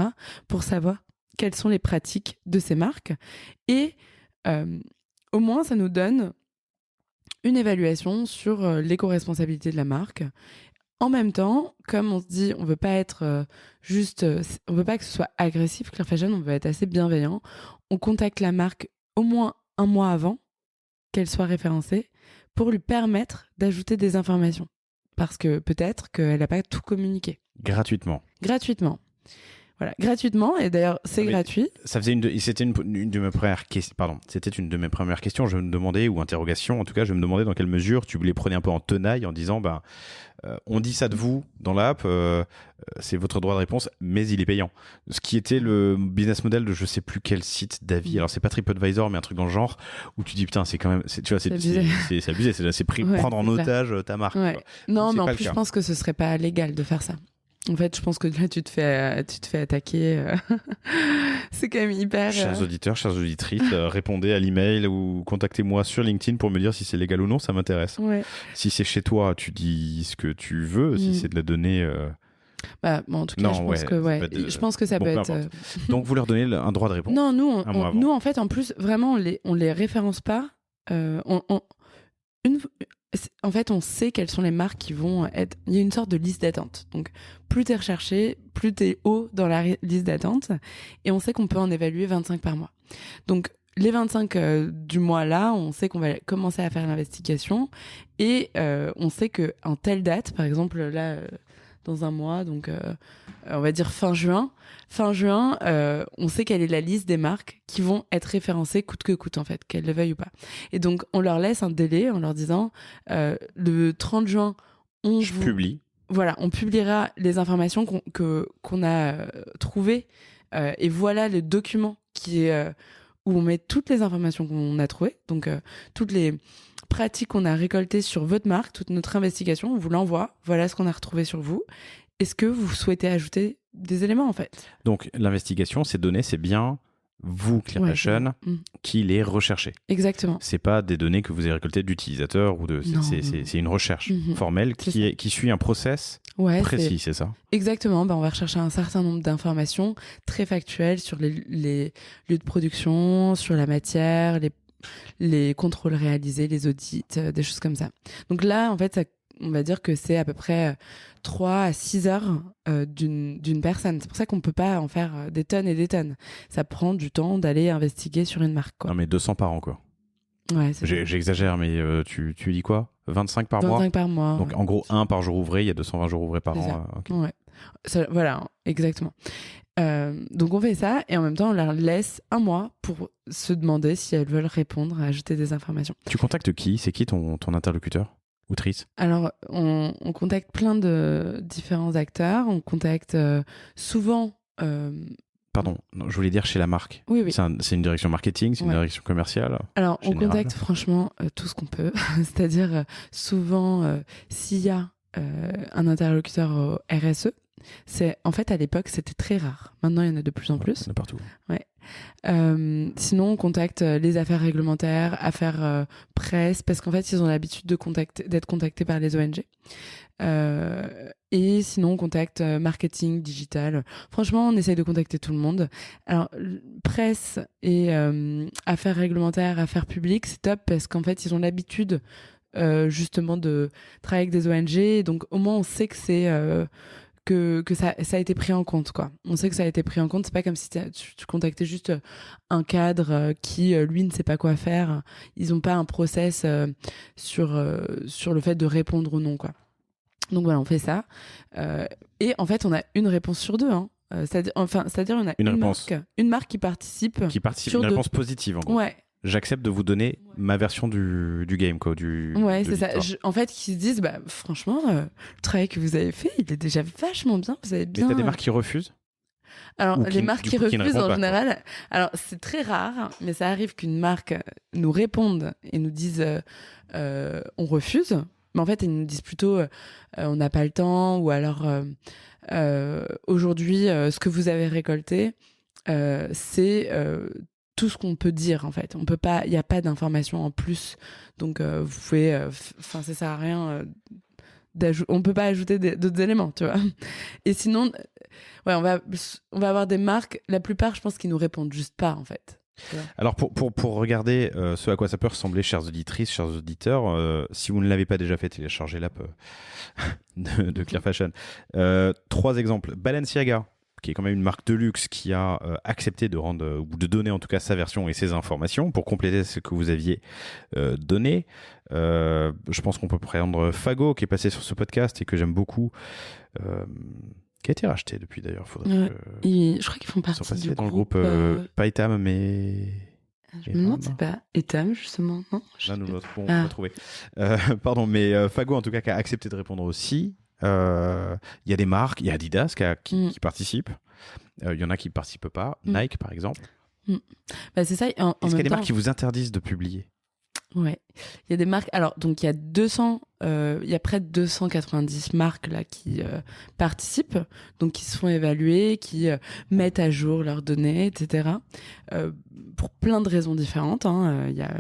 pour savoir quelles sont les pratiques de ces marques. Et au moins, ça nous donne une évaluation sur l'éco-responsabilité de la marque. En même temps, comme on se dit, on veut pas être on veut pas que ce soit agressif, Clear Fashion, on veut être assez bienveillant. On contacte la marque au moins un mois avant qu'elle soit référencée pour lui permettre d'ajouter des informations. Parce que peut-être qu'elle n'a pas tout communiqué. Gratuitement. Voilà, gratuitement, et d'ailleurs c'est gratuit. C'était une de mes premières questions. Pardon, c'était une de mes premières questions. Je me demandais, ou interrogation en tout cas, je me demandais dans quelle mesure tu les prenais un peu en tenaille en disant on dit ça de vous dans l'app, c'est votre droit de réponse, mais il est payant. Ce qui était le business model de je sais plus quel site d'avis. Alors c'est pas TripAdvisor, mais un truc dans le genre où tu dis putain, c'est quand même, tu vois, c'est abusé, c'est prendre en otage ta marque. Ouais. Non, mais en plus je pense que ce serait pas légal de faire ça. En fait, je pense que là, tu te fais attaquer. C'est quand même hyper... Chers auditeurs, chères auditrices, répondez à l'email ou contactez-moi sur LinkedIn pour me dire si c'est légal ou non, ça m'intéresse. Ouais. Si c'est chez toi, tu dis ce que tu veux. Si c'est de la donnée... en tout cas, je pense que ça peut être... Donc, vous leur donnez un droit de réponse? Non, nous, en fait, en plus, vraiment, on les référence pas. En fait, on sait quelles sont les marques qui vont être... Il y a une sorte de liste d'attente. Donc, plus t'es recherché, plus t'es haut dans la liste d'attente. Et on sait qu'on peut en évaluer 25 par mois. Donc, les 25 du mois là, on sait qu'on va commencer à faire l'investigation. Et on sait qu'en telle date, par exemple, là, dans un mois, donc on va dire fin juin, on sait quelle est la liste des marques qui vont être référencées coûte que coûte, en fait, qu'elles le veuillent ou pas. Et donc, on leur laisse un délai en leur disant, le 30 juin, on publie. Voilà, on publiera les informations qu'on a trouvées. Et voilà le document où on met toutes les informations qu'on a trouvées. Donc, toutes les pratiques qu'on a récoltées sur votre marque, toute notre investigation, on vous l'envoie. Voilà ce qu'on a retrouvé sur vous. Est-ce que vous souhaitez ajouter des éléments, en fait? Donc, l'investigation, ces données, c'est bien vous, Clear Fashion, qui les recherchez. Exactement. C'est pas des données que vous avez récoltées d'utilisateurs ou c'est une recherche formelle qui suit un process précis, c'est ça? Exactement. On va rechercher un certain nombre d'informations très factuelles sur les lieux de production, sur la matière, les contrôles réalisés, les audits, des choses comme ça. Donc là, en fait, on va dire que c'est à peu près 3 à 6 heures d'une personne. C'est pour ça qu'on ne peut pas en faire des tonnes et des tonnes. Ça prend du temps d'aller investiguer sur une marque, quoi. Non, mais 200 par an, quoi. Ouais, c'est ça. J'exagère, mais tu dis quoi? 25 par mois? 25 par mois. Donc, ouais. en gros, 1 par jour ouvré, il y a 220 jours ouvrés par C'est an. ça. Ok. Ouais. Voilà, exactement. Donc on fait ça et en même temps on leur laisse un mois pour se demander si elles veulent répondre, ajouter des informations. Tu contactes qui? C'est qui ton interlocuteur? Outrice? Alors on contacte plein de différents acteurs, on contacte souvent... Pardon, non, je voulais dire chez la marque. Oui. C'est une direction marketing, c'est une Ouais. direction commerciale. Alors on Général. contacte franchement tout ce qu'on peut, c'est-à-dire souvent s'il y a un interlocuteur au RSE, en fait à l'époque c'était très rare, maintenant il y en a de plus en plus. De partout. Sinon, on contacte les affaires réglementaires, affaires presse, parce qu'en fait, ils ont l'habitude d'être contactés par les ONG. Et sinon, on contacte marketing, digital. Franchement, on essaye de contacter tout le monde. Alors, presse et affaires réglementaires, affaires publiques, c'est top parce qu'en fait, ils ont l'habitude justement de travailler avec des ONG. Donc, au moins, on sait que c'est... que ça a été pris en compte, quoi. On sait que ça a été pris en compte. C'est pas comme si tu contactais juste un cadre qui, lui, ne sait pas quoi faire. Ils ont pas un process sur le fait de répondre ou non, quoi. Donc voilà, on fait ça. Et en fait, on a une réponse sur deux. Hein. C'est-à-dire, on a une marque qui participe. Une réponse positive, en gros. Ouais. J'accepte de vous donner ma version du game, quoi. Ouais, c'est ça. En fait, qu'ils se disent, bah, franchement, le travail que vous avez fait, il est déjà vachement bien. Vous avez bien. Mais t'as des marques qui refusent? Alors, les marques qui refusent en général, alors c'est très rare, mais ça arrive qu'une marque nous réponde et nous dise on refuse. Mais en fait, ils nous disent plutôt on n'a pas le temps, ou alors aujourd'hui, ce que vous avez récolté, c'est tout ce qu'on peut dire, en fait. Il n'y a pas d'informations en plus, donc vous pouvez, ça sert à rien. On peut pas ajouter d'autres éléments, tu vois. Et sinon, ouais, on va avoir des marques. La plupart, je pense qu'ils nous répondent juste pas, en fait. Alors pour regarder ce à quoi ça peut ressembler, chères auditrices, chers auditeurs, si vous ne l'avez pas déjà fait, téléchargez l'app de Clear Fashion. 3 exemples. Balenciaga, qui est quand même une marque de luxe qui a accepté de rendre, ou de donner en tout cas sa version et ses informations pour compléter ce que vous aviez donné. Je pense qu'on peut prendre Fago, qui est passé sur ce podcast et que j'aime beaucoup, qui a été racheté depuis d'ailleurs. Je crois qu'ils font partie du dans le groupe pas Etam, mais... Je me demande, c'est pas Etam, justement, non? L'un ou l'autre, bon, on va trouver. Pardon, mais Fago, en tout cas, qui a accepté de répondre aussi. Il y a des marques, il y a Adidas qui participent. Il y en a qui ne participent pas. Nike, par exemple. Bah, c'est ça. Est-ce qu'il y a des marques qui vous interdisent de publier? Ouais, il y a des marques. Alors, donc, il y a près de 290 marques là qui participent, donc qui se font évaluer, qui mettent à jour leurs données, etc. Pour plein de raisons différentes. Il y a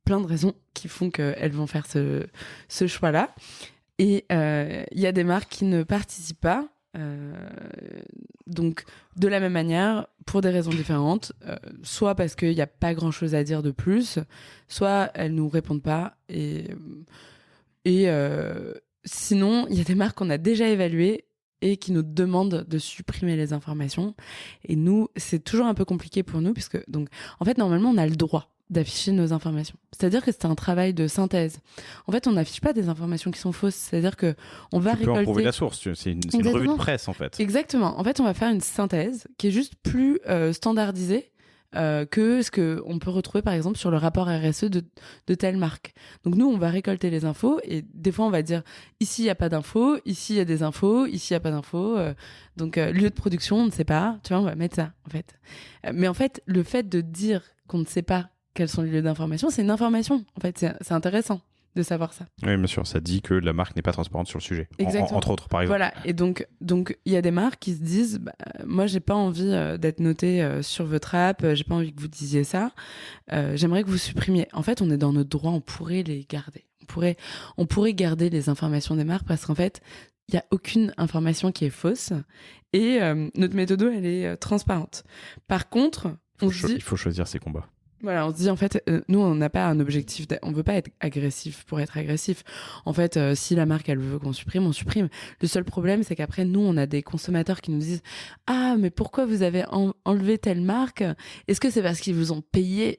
plein de raisons qui font qu'elles vont faire ce choix-là. Et il y a des marques qui ne participent pas. Donc de la même manière, pour des raisons différentes, soit parce qu'il n'y a pas grand chose à dire de plus, soit elles nous répondent pas, et sinon il y a des marques qu'on a déjà évaluées et qui nous demandent de supprimer les informations, et nous c'est toujours un peu compliqué pour nous, puisque donc en fait normalement on a le droit d'afficher nos informations. C'est-à-dire que c'est un travail de synthèse. En fait, on n'affiche pas des informations qui sont fausses. C'est-dire que on va récolter... Tu peux en prouver la source. C'est une revue de presse, en fait. Exactement. En fait, on va faire une synthèse qui est juste plus standardisée que ce qu'on peut retrouver, par exemple, sur le rapport RSE de telle marque. Donc, nous, on va récolter les infos et des fois, on va dire ici, il n'y a pas d'infos, ici, il y a des infos, ici, il n'y a pas d'infos. Donc, lieu de production, on ne sait pas. Tu vois, on va mettre ça, en fait. Mais en fait, le fait de dire qu'on ne sait pas quels sont les lieux d'information, c'est une information. En fait, c'est intéressant de savoir ça. Oui, bien sûr, ça dit que la marque n'est pas transparente sur le sujet. Entre autres, par exemple. Voilà, et donc il y a des marques qui se disent moi, j'ai pas envie d'être notée sur votre app, j'ai pas envie que vous disiez ça, j'aimerais que vous supprimiez. En fait, on est dans notre droit, on pourrait les garder. On pourrait garder les informations des marques parce qu'en fait, il n'y a aucune information qui est fausse et notre méthode, elle est transparente. Par contre, il faut choisir ses combats. Voilà, on se dit en fait, nous on n'a pas un objectif, on veut pas être agressif pour être agressif. En fait, si la marque elle veut qu'on supprime, on supprime. Le seul problème, c'est qu'après nous on a des consommateurs qui nous disent ah mais pourquoi vous avez enlevé telle marque? Est-ce que c'est parce qu'ils vous ont payé?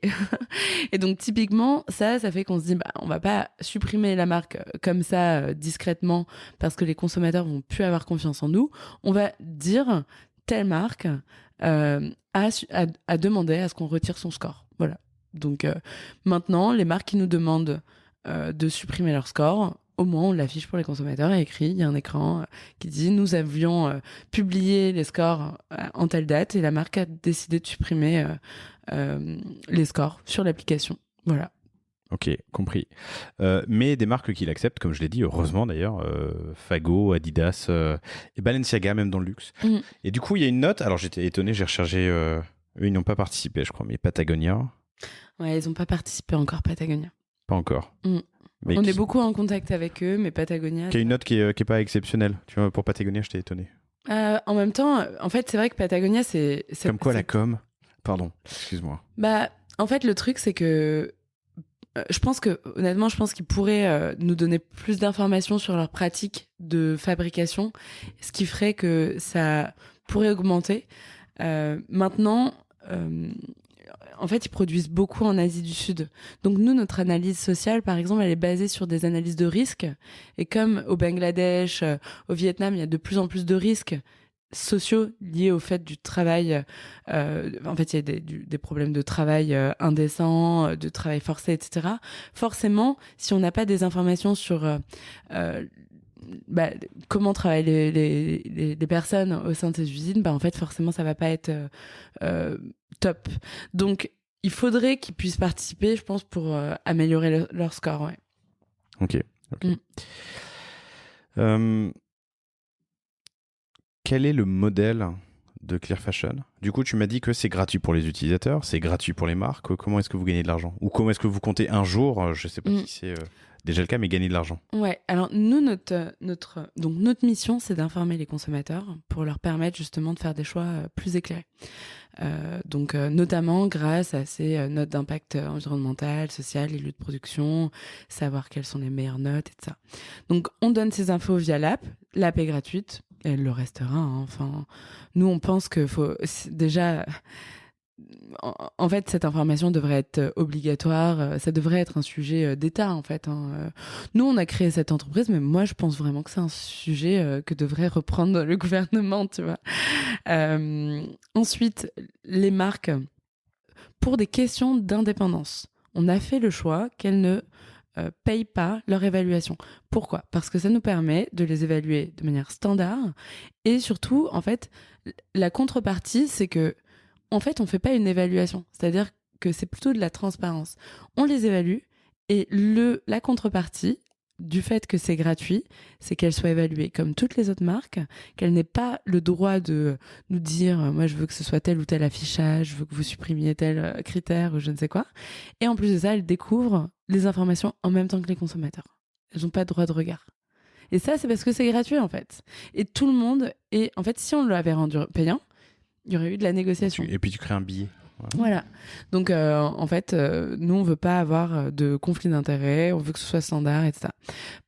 Et donc typiquement ça fait qu'on se dit bah on va pas supprimer la marque comme ça discrètement parce que les consommateurs vont plus avoir confiance en nous. On va dire telle marque a demandé à ce qu'on retire son score. Voilà. Donc maintenant, les marques qui nous demandent de supprimer leur score, au moins on l'affiche pour les consommateurs et écrit, il y a un écran qui dit nous avions publié les scores en telle date et la marque a décidé de supprimer les scores sur l'application. Voilà. Ok, compris. Mais des marques qui l'acceptent, comme je l'ai dit, heureusement d'ailleurs, Fago, Adidas et Balenciaga, même dans le luxe. Mm. Et du coup, il y a une note, alors j'étais étonné, j'ai recherché, eux ils n'ont pas participé, je crois, mais Patagonia, Ouais, ils n'ont pas participé encore, Patagonia. pas encore. Mm. Mais On est beaucoup en contact avec eux, mais Patagonia... Qui a une note qui est pas exceptionnelle. Tu vois, pour Patagonia, j'étais étonné. en même temps, en fait, c'est vrai que Patagonia, c'est Comme quoi la com... Pardon, excuse-moi. Bah, en fait, le truc, c'est que honnêtement, je pense qu'ils pourraient nous donner plus d'informations sur leurs pratiques de fabrication, ce qui ferait que ça pourrait augmenter. Maintenant, en fait, ils produisent beaucoup en Asie du Sud. Donc nous, notre analyse sociale, par exemple, elle est basée sur des analyses de risques. Et comme au Bangladesh, au Vietnam, il y a de plus en plus de risques sociaux liés au fait du travail. En fait, il y a des problèmes de travail indécent, de travail forcé, etc. Forcément, si on n'a pas des informations sur comment travaillent les personnes au sein de ces usines, en fait, forcément, ça va pas être top. Donc, il faudrait qu'ils puissent participer, je pense, pour améliorer leur score. Ouais. Ok. Quel est le modèle de Clear Fashion? Du coup, tu m'as dit que c'est gratuit pour les utilisateurs, c'est gratuit pour les marques. Comment est-ce que vous gagnez de l'argent? Ou comment est-ce que vous comptez un jour, je sais pas si c'est déjà le cas, mais gagner de l'argent? Ouais, alors nous, notre mission, c'est d'informer les consommateurs pour leur permettre justement de faire des choix plus éclairés. Donc notamment grâce à ces notes d'impact environnemental, social et lieu de production, savoir quelles sont les meilleures notes, etc. Donc on donne ces infos via l'app. L'app est gratuite, elle le restera. Enfin, nous on pense que faut déjà. En fait, cette information devrait être obligatoire. Ça devrait être un sujet d'État, en fait. Nous, on a créé cette entreprise, mais moi, je pense vraiment que c'est un sujet que devrait reprendre le gouvernement, tu vois. Ensuite, les marques, pour des questions d'indépendance, on a fait le choix qu'elles ne payent pas leur évaluation. Pourquoi? Parce que ça nous permet de les évaluer de manière standard. Et surtout, en fait, la contrepartie, c'est que en fait, on fait pas une évaluation. C'est-à-dire que c'est plutôt de la transparence. On les évalue et la contrepartie du fait que c'est gratuit, c'est qu'elles soient évaluées comme toutes les autres marques, qu'elles n'aient pas le droit de nous dire moi je veux que ce soit tel ou tel affichage, je veux que vous supprimiez tel critère ou je ne sais quoi. Et en plus de ça, elles découvrent les informations en même temps que les consommateurs. Elles n'ont pas de droit de regard. Et ça, c'est parce que c'est gratuit en fait. Et tout le monde est... En fait, si on l'avait rendu payant, il y aurait eu de la négociation. Et puis tu crées un billet. Voilà. Donc, en fait, nous, on veut pas avoir de conflit d'intérêts, on veut que ce soit standard, etc.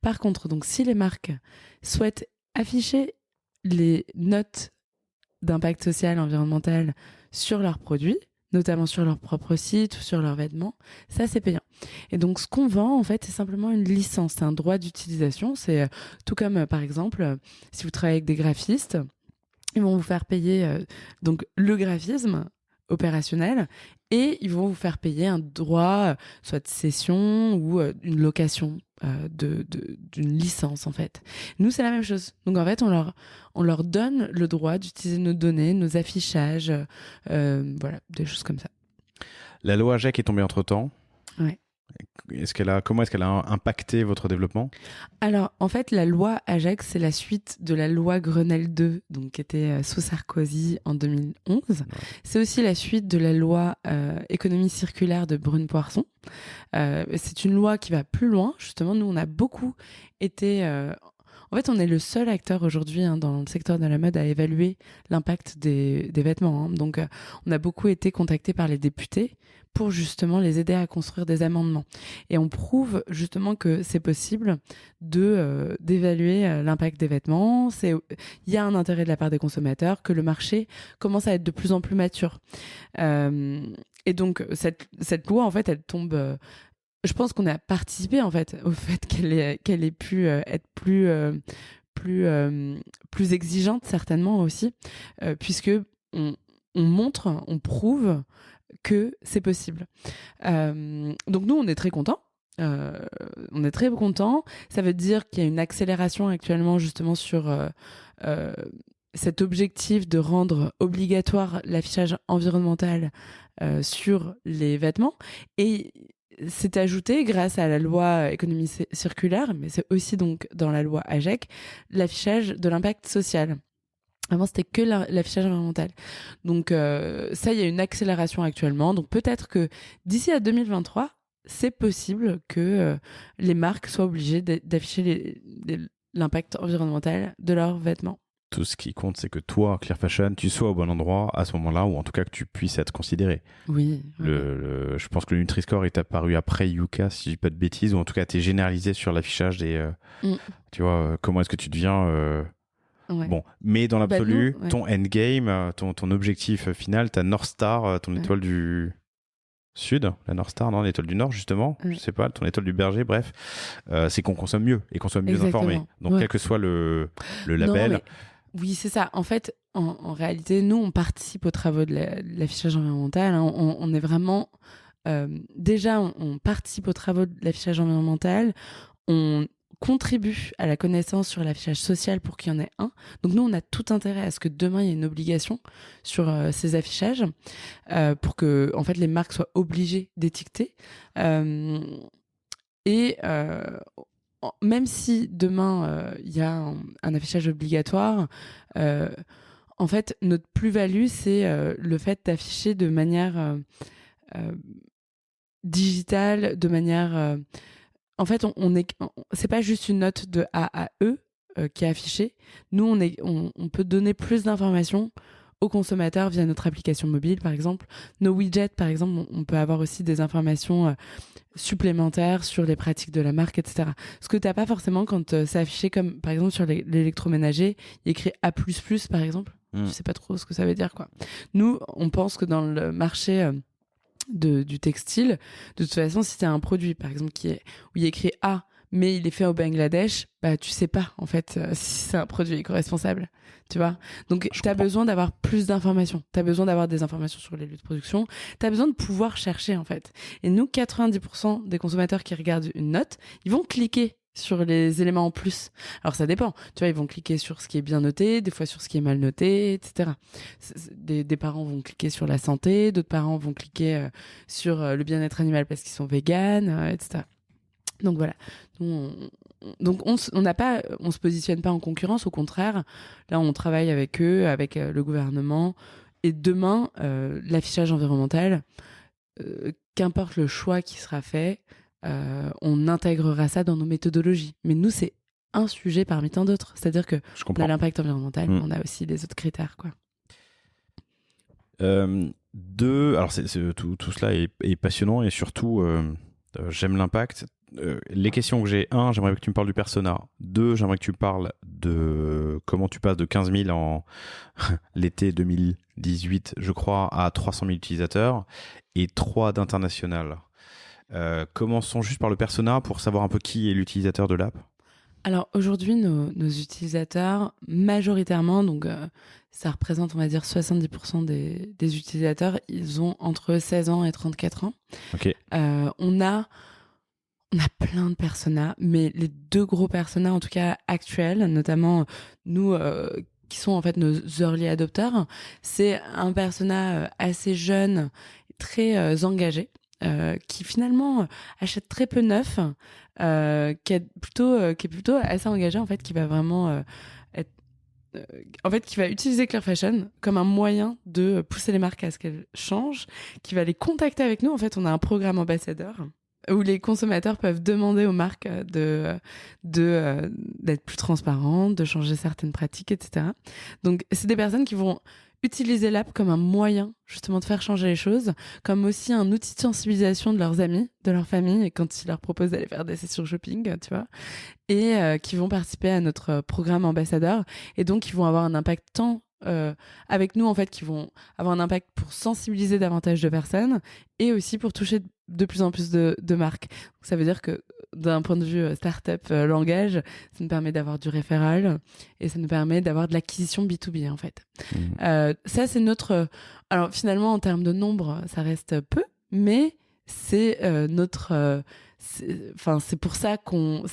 Par contre, donc, si les marques souhaitent afficher les notes d'impact social, environnemental sur leurs produits, notamment sur leur propre site ou sur leurs vêtements, ça, c'est payant. Et donc, ce qu'on vend, en fait, c'est simplement une licence, c'est un droit d'utilisation. C'est tout comme, par exemple, si vous travaillez avec des graphistes, ils vont vous faire payer donc le graphisme opérationnel et ils vont vous faire payer un droit soit de cession ou une location d'une licence en fait. Nous c'est la même chose. Donc en fait on leur donne le droit d'utiliser nos données, nos affichages, voilà, des choses comme ça. La loi AGEC est tombée entre-temps. Ouais. Comment est-ce qu'elle a impacté votre développement? Alors, en fait, la loi AGEC, c'est la suite de la loi Grenelle 2, donc, qui était sous Sarkozy en 2011. Ouais. C'est aussi la suite de la loi économie circulaire de Brune-Poirson. C'est une loi qui va plus loin. Justement, nous, on a beaucoup été En fait, on est le seul acteur aujourd'hui dans le secteur de la mode à évaluer l'impact des vêtements. Donc, on a beaucoup été contactés par les députés pour justement les aider à construire des amendements. Et on prouve justement que c'est possible d'évaluer l'impact des vêtements. Il y a un intérêt de la part des consommateurs, que le marché commence à être de plus en plus mature. Et donc, cette loi, en fait, elle tombe... je pense qu'on a participé, en fait, au fait qu'elle ait pu être plus exigeante, certainement aussi, puisque on montre, on prouve que c'est possible. Donc nous, on est très contents. On est très contents. Ça veut dire qu'il y a une accélération actuellement justement sur cet objectif de rendre obligatoire l'affichage environnemental sur les vêtements. Et c'est ajouté grâce à la loi économie circulaire, mais c'est aussi donc dans la loi AGEC, l'affichage de l'impact social. Avant, c'était que l'affichage environnemental. Donc ça, il y a une accélération actuellement. Donc peut-être que d'ici à 2023, c'est possible que les marques soient obligées d'afficher l'impact environnemental de leurs vêtements. Tout ce qui compte, c'est que toi, Clear Fashion, tu sois au bon endroit à ce moment-là, ou en tout cas que tu puisses être considéré. Oui. Je pense que le Nutri-Score est apparu après Yuka, si je dis pas de bêtises, ou en tout cas, t'es généralisé sur l'affichage des... Tu vois, comment est-ce que tu deviens... Ouais. Bon, mais dans l'absolu, ouais. ton endgame, ton objectif final, ta North Star, ton étoile du Sud, la North Star, non, l'étoile du Nord, justement, je sais pas, ton étoile du berger, bref, c'est qu'on consomme mieux et qu'on soit mieux informé. Donc, quel que soit le label... Non, oui, c'est ça. En fait, en réalité, nous, on participe aux travaux de l'affichage environnemental. On est vraiment... déjà, on participe aux travaux de l'affichage environnemental. On contribue à la connaissance sur l'affichage social pour qu'il y en ait un. Donc nous, on a tout intérêt à ce que demain, il y ait une obligation sur ces affichages pour que en fait, les marques soient obligées d'étiqueter. Même si demain, il y a un affichage obligatoire, en fait, notre plus-value, c'est le fait d'afficher de manière digitale, de manière... En fait, c'est pas juste une note de A à E qui est affichée. Nous, on peut donner plus d'informations aux consommateurs via notre application mobile, par exemple. Nos widgets, par exemple, on peut avoir aussi des informations supplémentaires sur les pratiques de la marque, etc. Ce que tu n'as pas forcément quand c'est affiché comme, par exemple, sur l'électroménager, il y a écrit A++, par exemple. Je sais pas trop ce que ça veut dire, quoi. Nous, on pense que dans le marché... du textile, de toute façon, si tu as un produit, par exemple, où il y a écrit A, mais il est fait au Bangladesh, bah, tu sais pas, en fait, si c'est un produit éco-responsable, tu vois. Donc, tu as besoin d'avoir plus d'informations. Tu as besoin d'avoir des informations sur les lieux de production. Tu as besoin de pouvoir chercher, en fait. Et nous, 90% des consommateurs qui regardent une note, ils vont cliquer sur les éléments en plus. Alors ça dépend, tu vois, ils vont cliquer sur ce qui est bien noté, des fois sur ce qui est mal noté, etc. Des parents vont cliquer sur la santé, d'autres parents vont cliquer sur le bien-être animal parce qu'ils sont véganes, etc. Donc voilà. Donc on se positionne pas en concurrence, au contraire. Là, on travaille avec eux, avec le gouvernement. Et demain, l'affichage environnemental, qu'importe le choix qui sera fait, on intégrera ça dans nos méthodologies. Mais nous, c'est un sujet parmi tant d'autres. C'est-à-dire que on a l'impact environnemental, mais on a aussi les autres critères, quoi. Alors tout cela est passionnant et surtout, j'aime l'impact. Les questions que j'ai, j'aimerais que tu me parles du persona. 2, j'aimerais que tu me parles de comment tu passes de 15 000 en l'été 2018, je crois, à 300 000 utilisateurs. Et 3, d'international. Commençons juste par le persona pour savoir un peu qui est l'utilisateur de l'app. Alors aujourd'hui, nos utilisateurs, majoritairement, donc ça représente, on va dire, 70% des utilisateurs, ils ont entre 16 ans et 34 ans. Okay. On a plein de personas, mais les 2 gros personas, en tout cas actuels, notamment nous, qui sont en fait nos early adopters, c'est un persona assez jeune, très engagé, qui finalement achète très peu neuf, qui est plutôt assez engagé, en fait, qui va vraiment être, en fait, qui va utiliser Clear Fashion comme un moyen de pousser les marques à ce qu'elles changent, qui va les contacter avec nous. En fait, on a un programme ambassadeur où les consommateurs peuvent demander aux marques d'être plus transparentes, de changer certaines pratiques, etc. Donc, c'est des personnes qui vont utiliser l'app comme un moyen justement de faire changer les choses, comme aussi un outil de sensibilisation de leurs amis, de leur famille, et quand ils leur proposent d'aller faire des sessions shopping, tu vois, et qui vont participer à notre programme ambassadeur, et donc qui vont avoir un impact tant avec nous, en fait, qui vont avoir un impact pour sensibiliser davantage de personnes et aussi pour toucher de plus en plus de marques. Donc, ça veut dire que d'un point de vue startup langage, ça nous permet d'avoir du référal et ça nous permet d'avoir de l'acquisition B2B, en fait. Ça, c'est notre... alors, finalement, en termes de nombre, ça reste peu, mais c'est notre... c'est pour ça qu'on...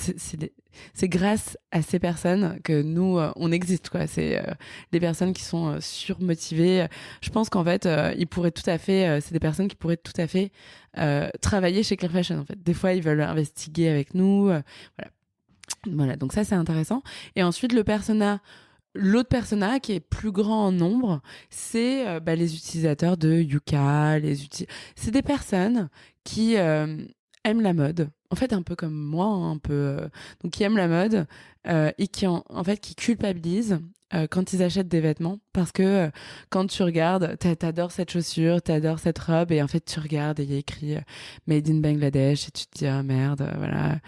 C'est grâce à ces personnes que nous, on existe, quoi. C'est les personnes qui sont surmotivées. Je pense qu'en fait, ils pourraient tout à fait... c'est des personnes qui pourraient tout à fait travailler chez Clear Fashion, en fait. Des fois, ils veulent investiguer avec nous. Voilà, donc ça, c'est intéressant. Et ensuite, l'autre persona qui est plus grand en nombre, c'est les utilisateurs de Yuka. C'est des personnes qui aiment la mode. En fait, un peu comme moi, un peu. Donc, qui aiment la mode et qui, en fait, qui culpabilisent quand ils achètent des vêtements. Parce que quand tu regardes, t'adores cette chaussure, t'adores cette robe, et en fait, tu regardes et il y a écrit Made in Bangladesh, et tu te dis, ah merde, voilà.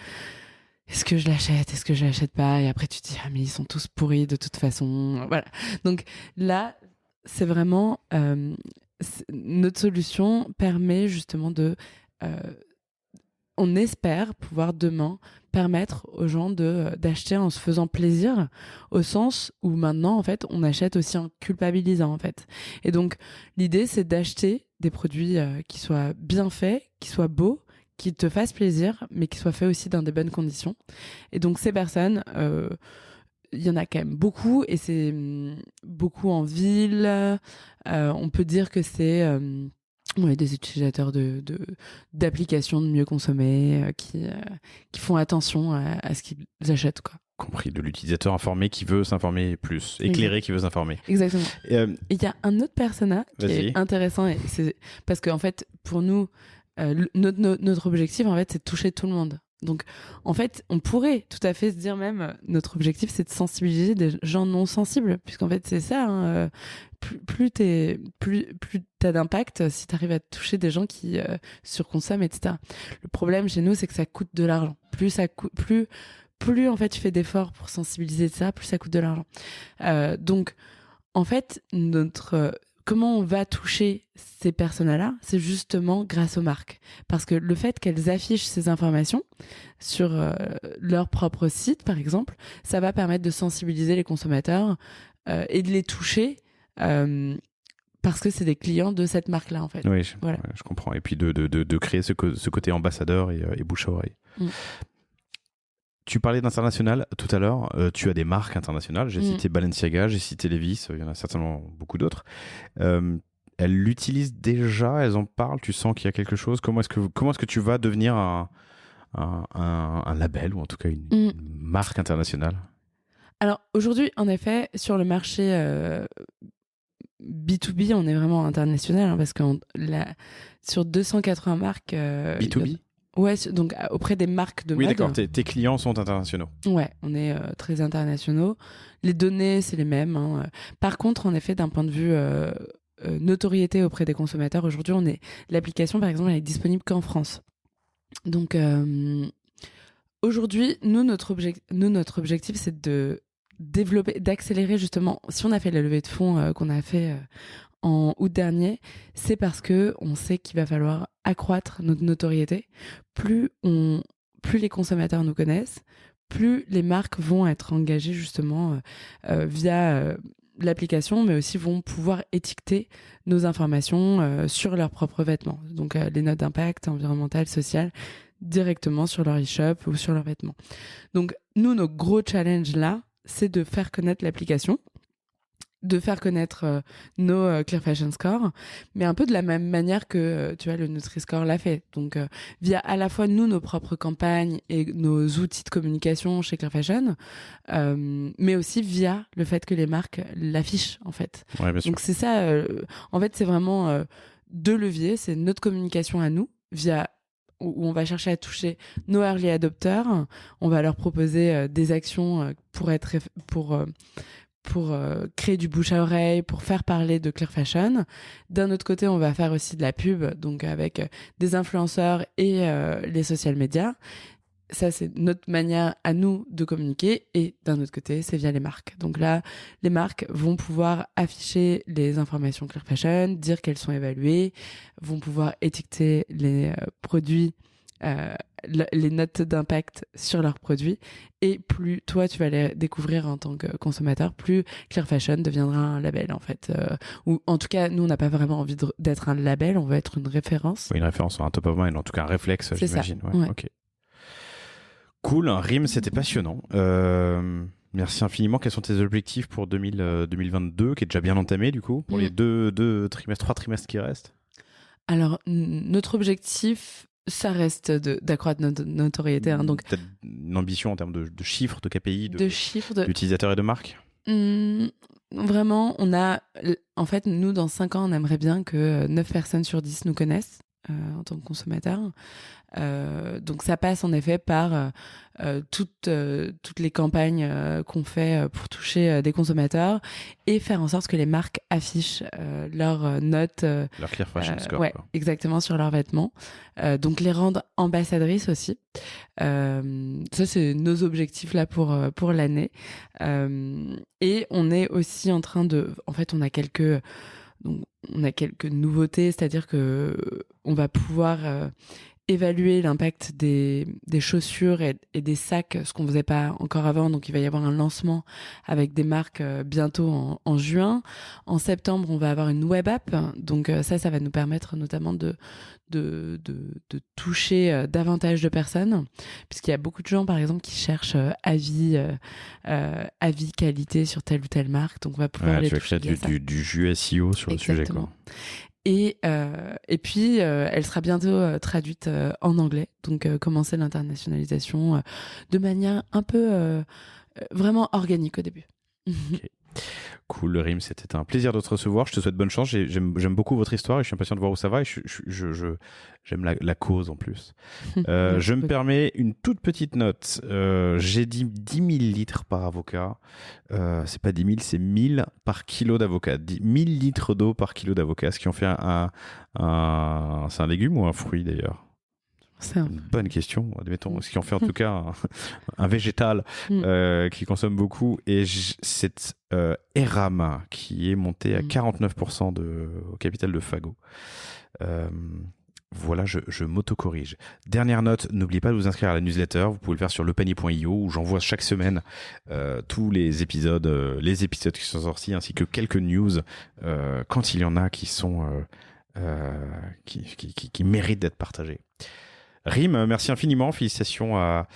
Est-ce que je l'achète? Est-ce que je l'achète pas? Et après, tu te dis, ah, mais ils sont tous pourris de toute façon. Voilà. Donc là, c'est vraiment... notre solution permet justement on espère pouvoir demain permettre aux gens d'acheter en se faisant plaisir, au sens où maintenant, en fait, on achète aussi en culpabilisant, en fait. Et donc, l'idée, c'est d'acheter des produits qui soient bien faits, qui soient beaux, qui te fassent plaisir, mais qui soient faits aussi dans des bonnes conditions. Et donc, ces personnes, il y en a quand même beaucoup, et c'est beaucoup en ville. On peut dire que c'est des utilisateurs d'applications de mieux consommer qui font attention à ce qu'ils achètent, quoi. Compris, de l'utilisateur informé qui veut s'informer plus, éclairé qui veut s'informer. Exactement. Il y a un autre persona qui est intéressant, et c'est parce qu'en fait, pour nous, notre objectif, en fait, c'est de toucher tout le monde. Donc, en fait, on pourrait tout à fait se dire même, notre objectif, c'est de sensibiliser des gens non sensibles, puisqu'en fait, c'est ça. Hein, plus t'as d'impact si t'arrives à toucher des gens qui surconsomment, etc. Le problème chez nous, c'est que ça coûte de l'argent. Plus en fait tu fais d'efforts pour sensibiliser de ça, plus ça coûte de l'argent. Donc, en fait, comment on va toucher ces personnes-là, c'est justement grâce aux marques. Parce que le fait qu'elles affichent ces informations sur leur propre site, par exemple, ça va permettre de sensibiliser les consommateurs et de les toucher parce que c'est des clients de cette marque-là, en fait. Oui, voilà. Je comprends. Et puis de créer ce côté ambassadeur et bouche à oreille. Tu parlais d'international tout à l'heure, tu as des marques internationales, j'ai cité Balenciaga, j'ai cité Levi's, il y en a certainement beaucoup d'autres. Elles l'utilisent déjà, elles en parlent, tu sens qu'il y a quelque chose. Comment est-ce que tu vas devenir un label, ou en tout cas une marque internationale? Alors aujourd'hui, en effet, sur le marché B2B, on est vraiment international, hein, parce que sur 280 marques... B2B Ouais, donc auprès des marques de mode. Oui, d'accord, tes clients sont internationaux. Ouais, on est très internationaux. Les données, c'est les mêmes. Hein. Par contre, en effet, d'un point de vue notoriété auprès des consommateurs, aujourd'hui, l'application, par exemple, elle est disponible qu'en France. Donc, aujourd'hui, notre objectif, c'est de développer, d'accélérer justement. Si on a fait la levée de fonds qu'on a fait en août dernier, c'est parce que on sait qu'il va falloir accroître notre notoriété. Plus les consommateurs nous connaissent, plus les marques vont être engagées justement via l'application, mais aussi vont pouvoir étiqueter nos informations sur leurs propres vêtements. Donc les notes d'impact environnemental, social, directement sur leur e-shop ou sur leurs vêtements. Donc nous, nos gros challenges là, c'est de faire connaître l'application, de faire connaître nos Clear Fashion Score, mais un peu de la même manière que tu vois, le Nutri-Score l'a fait. Donc via à la fois nous, nos propres campagnes et nos outils de communication chez Clear Fashion, mais aussi via le fait que les marques l'affichent, en fait. Ouais, bien sûr. Donc c'est ça, en fait, c'est vraiment deux leviers. C'est notre communication à nous, via où on va chercher à toucher nos early adopters. On va leur proposer des actions pour créer du bouche à oreille, pour faire parler de Clear Fashion. D'un autre côté, on va faire aussi de la pub, donc avec des influenceurs et les social media. Ça, c'est notre manière à nous de communiquer. Et d'un autre côté, c'est via les marques. Donc là, les marques vont pouvoir afficher les informations Clear Fashion, dire qu'elles sont évaluées, vont pouvoir étiqueter les produits, les notes d'impact sur leurs produits. Et plus toi, tu vas les découvrir en tant que consommateur, plus Clear Fashion deviendra un label, en fait. Ou en tout cas, nous, on n'a pas vraiment envie d'être un label, on veut être une référence. Oui, une référence, un top of mind, en tout cas un réflexe, c'est j'imagine. Ça. Ouais. Ok. Cool, Rim, c'était passionnant. Merci infiniment. Quels sont tes objectifs pour 2022, qui est déjà bien entamé du coup, pour les trois trimestres qui restent? Alors, notre objectif, ça reste d'accroître notre notoriété. Donc, peut-être une ambition en termes de chiffres, de KPI, chiffres, d'utilisateurs et de marques. Vraiment, en fait, nous, dans 5 ans, on aimerait bien que 9 personnes sur 10 nous connaissent en tant que consommateurs. Donc ça passe en effet par toutes les campagnes qu'on fait pour toucher des consommateurs et faire en sorte que les marques affichent leurs notes, leur Clear Fashion score. Ouais, exactement, sur leurs vêtements. Donc les rendre ambassadrices aussi. Ça, c'est nos objectifs là pour l'année. Et on est aussi en train en fait, on a quelques nouveautés, c'est-à-dire que on va pouvoir évaluer l'impact des chaussures et des sacs, ce qu'on faisait pas encore avant. Donc il va y avoir un lancement avec des marques bientôt en juin. En septembre, on va avoir une web app. Donc ça va nous permettre notamment de toucher davantage de personnes, puisqu'il y a beaucoup de gens, par exemple, qui cherchent avis qualité sur telle ou telle marque. Donc on va pouvoir les toucher. Tu vas créer du jus SEO sur le sujet, quoi. Et puis, elle sera bientôt traduite en anglais. Donc, commencer l'internationalisation de manière un peu vraiment organique au début. Okay. Cool, Rim, c'était un plaisir de te recevoir. Je te souhaite bonne chance. J'aime beaucoup votre histoire et je suis impatient de voir où ça va. Et j'aime la cause en plus. Je me permets une toute petite note. J'ai dit 10 000 litres par avocat. C'est pas 10 000, c'est 1000 par kilo d'avocat. 1000 litres d'eau par kilo d'avocat. Ce qui en fait c'est un légume ou un fruit d'ailleurs? C'est une bonne question, admettons. Ce qui en fait en tout cas un végétal qui consomme beaucoup. Et c'est Eram qui est monté à 49% au capital de Fago. Voilà, je m'auto-corrige. Dernière note, n'oubliez pas de vous inscrire à la newsletter. Vous pouvez le faire sur lepanier.io où j'envoie chaque semaine tous les épisodes qui sont sortis ainsi que quelques news quand il y en a qui sont qui méritent d'être partagés. Rim, merci infiniment. Félicitations à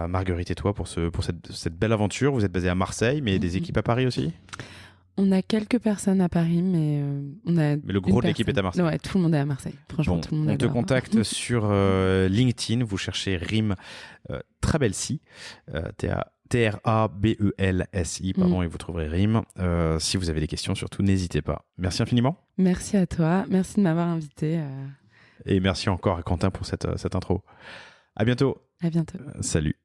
Marguerite et toi pour cette belle aventure. Vous êtes basé à Marseille, mais des équipes à Paris aussi? On a quelques personnes à Paris, mais Mais le gros de l'équipe est à Marseille. Ouais, tout le monde est à Marseille. Franchement, bon, tout le monde est on te contacte sur LinkedIn. Vous cherchez Rim Trabelsi, Trabelsi, pardon, et vous trouverez Rim. Si vous avez des questions, surtout, n'hésitez pas. Merci infiniment. Merci à toi. Merci de m'avoir invité. Et merci encore à Quentin pour cette intro. À bientôt. À bientôt. Salut.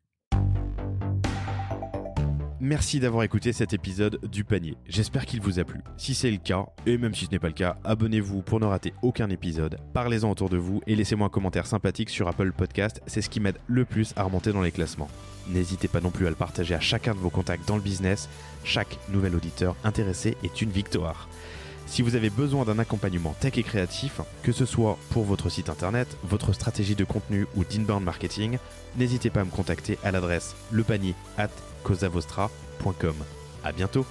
Merci d'avoir écouté cet épisode du panier. J'espère qu'il vous a plu. Si c'est le cas, et même si ce n'est pas le cas, abonnez-vous pour ne rater aucun épisode. Parlez-en autour de vous et laissez-moi un commentaire sympathique sur Apple Podcast. C'est ce qui m'aide le plus à remonter dans les classements. N'hésitez pas non plus à le partager à chacun de vos contacts dans le business. Chaque nouvel auditeur intéressé est une victoire. Si vous avez besoin d'un accompagnement tech et créatif, que ce soit pour votre site internet, votre stratégie de contenu ou d'inbound marketing, n'hésitez pas à me contacter à l'adresse lepanier@causavostra.com. À bientôt.